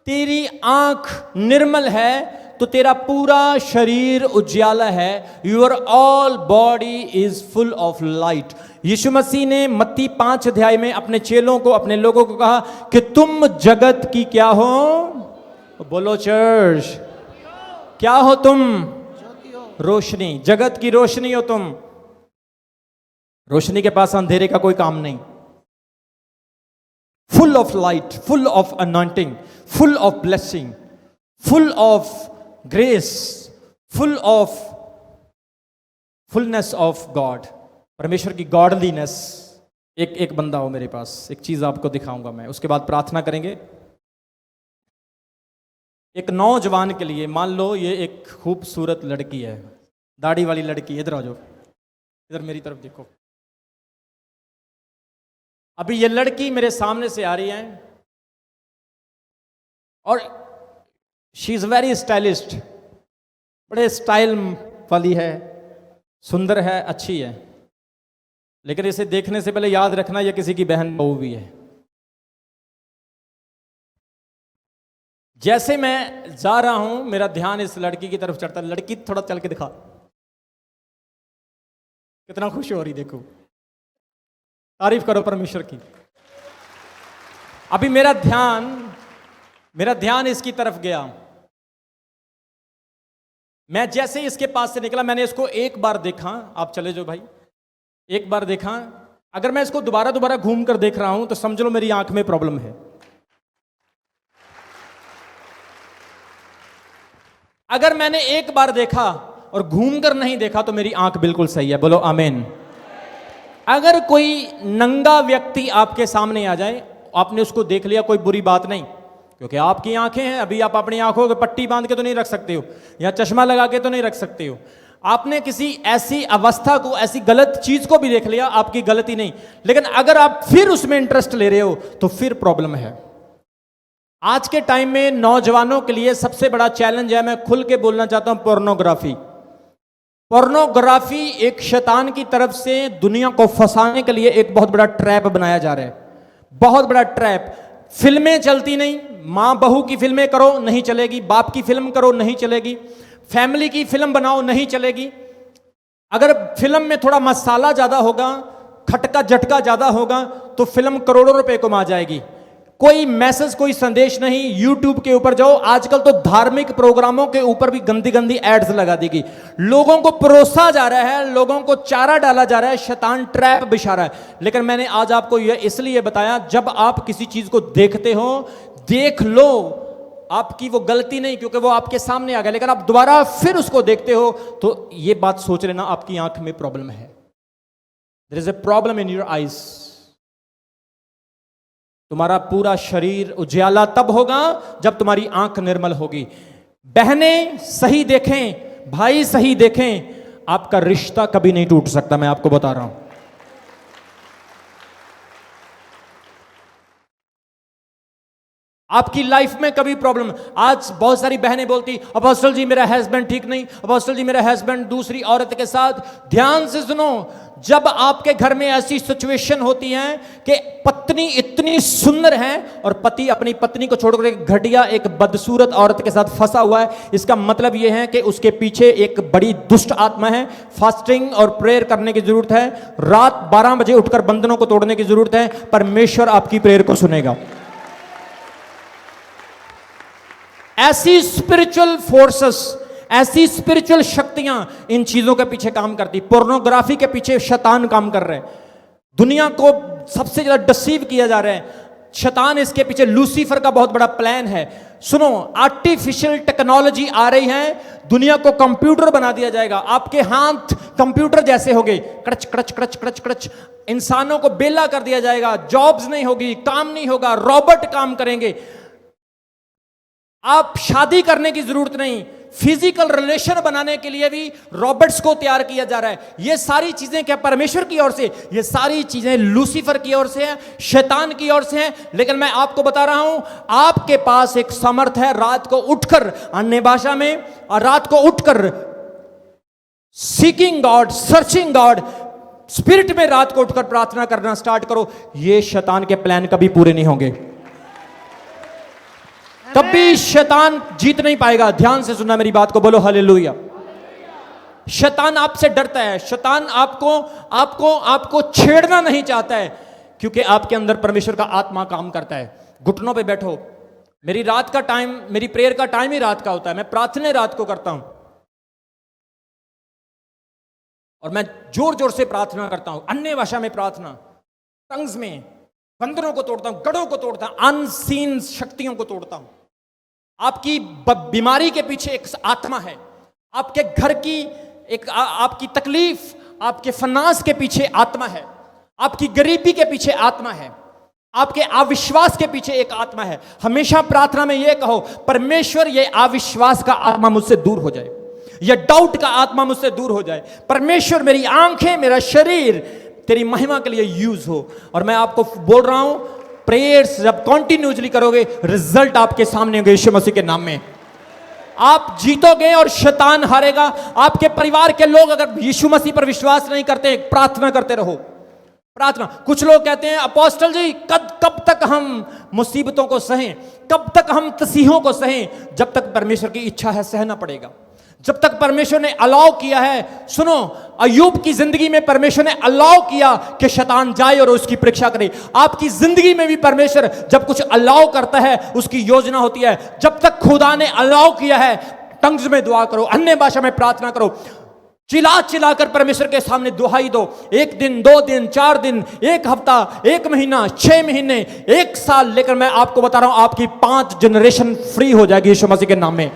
तेरी आंख निर्मल है तो तेरा पूरा शरीर उज्याला है, your all body is full of light. Yeshu Masih ने मत्ती 5 अध्याय में अपने चेलों को, अपने लोगों को कहा कि तुम जगत की क्या हो। बोलो चर्च, क्या हो तुम? रोशनी, जगत की रोशनी हो तुम। रोशनी के पास अंधेरे का कोई काम नहीं। Full of light, full of anointing, full of blessing, full of grace, full of fullness of God, परमेश्वर की गॉडलीनेस। एक बंदा हो मेरे पास, एक चीज आपको दिखाऊंगा मैं, उसके बाद प्रार्थना करेंगे। एक नौजवान के लिए, मान लो ये एक खूबसूरत लड़की है, दाढ़ी वाली लड़की, इधर आ जाओ, इधर मेरी तरफ देखो। अभी ये लड़की मेरे सामने से आ रही है और शी इज वेरी स्टाइलिस्ट, बड़े स्टाइल वाली है, सुंदर है, अच्छी है, लेकिन इसे देखने से पहले याद रखना ये किसी की बहन बहू भी है। जैसे मैं जा रहा हूं मेरा ध्यान इस लड़की की तरफ चढ़ता है। लड़की थोड़ा चल के दिखा, कितना खुश हो रही, देखो, तारीफ करो परमेश्वर की। अभी मेरा ध्यान इसकी तरफ गया। मैं जैसे इसके पास से निकला, मैंने इसको एक बार देखा, आप चले जाओ भाई, एक बार देखा। अगर मैं इसको दोबारा घूम कर देख रहा हूं तो समझ लो मेरी आंख में प्रॉब्लम है। अगर मैंने एक बार देखा और घूम कर नहीं देखा तो मेरी आंख बिल्कुल सही है। बोलो आमीन। अगर कोई नंगा व्यक्ति आपके सामने आ जाए, आपने उसको देख लिया, कोई बुरी बात नहीं, क्योंकि आपकी आंखें हैं। अभी आप अपनी आंखों को पट्टी बांध के तो नहीं रख सकते हो, या चश्मा लगा के तो नहीं रख सकते हो। आपने किसी ऐसी अवस्था को, ऐसी गलत चीज को भी देख लिया, आपकी गलती नहीं, लेकिन अगर आप फिर उसमें इंटरेस्ट ले रहे हो तो फिर प्रॉब्लम है। आज के टाइम में नौजवानों के लिए सबसे बड़ा चैलेंज है, मैं खुल के बोलना चाहता हूं, पोर्नोग्राफी। पोर्नोग्राफी एक शैतान की तरफ से दुनिया को फंसाने के लिए एक बहुत बड़ा ट्रैप बनाया जा रहा है, बहुत बड़ा ट्रैप। फिल्में चलती नहीं, मां बहू की फिल्में करो नहीं चलेगी, बाप की फिल्म करो नहीं चलेगी, फैमिली की फिल्म बनाओ नहीं चलेगी। अगर फिल्म में थोड़ा मसाला ज्यादा होगा, खटका झटका ज्यादा होगा तो फिल्म करोड़ों रुपए कमा जाएगी। कोई मैसेज, कोई संदेश नहीं। यूट्यूब के ऊपर जाओ, आजकल तो धार्मिक प्रोग्रामों के ऊपर भी गंदी गंदी एड्स लगा देगी। लोगों को परोसा जा रहा है, लोगों को चारा डाला जा रहा है, शैतान ट्रैप बिछा रहा है। लेकिन मैंने आज आपको यह इसलिए बताया, जब आप किसी चीज को देखते हो, देख लो, आपकी वो गलती नहीं, क्योंकि वो आपके सामने आ गया, लेकिन आप दोबारा फिर उसको देखते हो तो ये बात सोच लेना आपकी आंख में प्रॉब्लम है। There is a problem in your eyes. तुम्हारा पूरा शरीर उजाला तब होगा जब तुम्हारी आंख निर्मल होगी। बहनें सही देखें, भाई सही देखें, आपका रिश्ता कभी नहीं टूट सकता, मैं आपको बता रहा हूं। आपकी लाइफ में कभी प्रॉब्लम, आज बहुत सारी बहनें बोलती, अपोस्टल जी मेरा हस्बैंड ठीक नहीं, अपोस्टल जी मेरा हस्बैंड दूसरी औरत के साथ। ध्यान से सुनो, जब आपके घर में ऐसी सिचुएशन होती है कि पत्नी इतनी सुंदर है और पति अपनी पत्नी को छोड़कर एक घटिया, एक बदसूरत औरत के साथ फंसा हुआ है, इसका मतलब यह है कि उसके पीछे एक बड़ी दुष्ट आत्मा है। फास्टिंग और प्रेयर करने की जरूरत है, रात 12 बजे उठकर बंधनों को तोड़ने की जरूरत है, परमेश्वर आपकी प्रेयर को सुनेगा। ऐसी स्पिरिचुअल फोर्सेस, ऐसी स्पिरिचुअल शक्तियां इन चीजों के पीछे काम करती। पोर्नोग्राफी के पीछे शैतान काम कर रहे हैं, दुनिया को सबसे ज्यादा डिसीव किया जा रहा है शैतान। इसके पीछे लूसीफर का बहुत बड़ा प्लान है। सुनो, आर्टिफिशियल टेक्नोलॉजी आ रही है, दुनिया को कंप्यूटर बना दिया जाएगा, आपके हाथ कंप्यूटर जैसे होंगे, क्रच क्रच क्रच क्रच क्रच। इंसानों को बेला कर दिया जाएगा, जॉब्स नहीं होगी, काम नहीं होगा, रोबोट काम करेंगे। आप शादी करने की जरूरत नहीं, फिजिकल रिलेशन बनाने के लिए भी रॉबर्ट्स को तैयार किया जा रहा है। ये सारी चीजें क्या परमेश्वर की ओर से? ये सारी चीजें लूसीफर की ओर से हैं, शैतान की ओर से हैं। लेकिन मैं आपको बता रहा हूं, आपके पास एक समर्थ है रात को उठकर अन्य भाषा में, और रात को उठकर seeking God, searching God, spirit में रात को उठकर प्रार्थना करना स्टार्ट करो। ये शैतान के प्लान कभी पूरे नहीं होंगे, कभी शैतान जीत नहीं पाएगा। ध्यान से सुनना मेरी बात को, बोलो हालेलुया। शैतान आपसे डरता है, शैतान आपको आपको आपको छेड़ना नहीं चाहता है, क्योंकि आपके अंदर परमेश्वर का आत्मा काम करता है। घुटनों पे बैठो। मेरी रात का टाइम, मेरी प्रेयर का टाइम ही रात का होता है, मैं प्रार्थना रात को करता हूं, और मैं जोर जोर से प्रार्थना करता हूं, अन्य भाषा में प्रार्थना, टंग्स में, बंदरों को तोड़ता हूं, गढ़ों को तोड़ता हूं, अनसीन शक्तियों को तोड़ता हूं। आपकी बीमारी के पीछे एक आत्मा है, आपके घर की एक आपकी तकलीफ, आपके फनास के पीछे आत्मा है, आपकी गरीबी के पीछे आत्मा है, आपके अविश्वास के पीछे एक आत्मा है। हमेशा प्रार्थना में यह कहो, परमेश्वर ये अविश्वास का आत्मा मुझसे दूर हो जाए, यह डाउट का आत्मा मुझसे दूर हो जाए। परमेश्वर मेरी आंखें, मेरा शरीर तेरी महिमा के लिए यूज हो। और मैं आपको बोल रहा हूं, प्रेयर्स जब कंटिन्यूअसली करोगे, रिजल्ट आपके सामने होंगे यीशु मसीह के नाम में। आप जीतोगे और शैतान हारेगा। आपके परिवार के लोग अगर यीशु मसीह पर विश्वास नहीं करते, प्रार्थना करते रहो, प्रार्थना। कुछ लोग कहते हैं, अपोस्टल जी कब तक हम मुसीबतों को सहें, कब तक हम तसीहों को सहें? जब तक परमेश्वर की इच्छा है सहना पड़ेगा, जब तक परमेश्वर ने अलाउ किया है। सुनो, अय्यूब की जिंदगी में परमेश्वर ने अलाउ किया कि शैतान जाए और उसकी परीक्षा करे। आपकी जिंदगी में भी परमेश्वर जब कुछ अलाउ करता है, उसकी योजना होती है। जब तक खुदा ने अलाउ किया है, टंग्स में दुआ करो, अन्य भाषा में प्रार्थना करो, चिल्ला चिल्ला कर परमेश्वर के सामने दुहाई दो। 1 दिन, 2 दिन, 4 दिन, 1 हफ्ता, 1 महीना, 6 महीने, 1 साल, लेकर मैं आपको बता रहा हूं, आपकी 5 जनरेशन फ्री हो जाएगी यीशु मसीह के नाम में।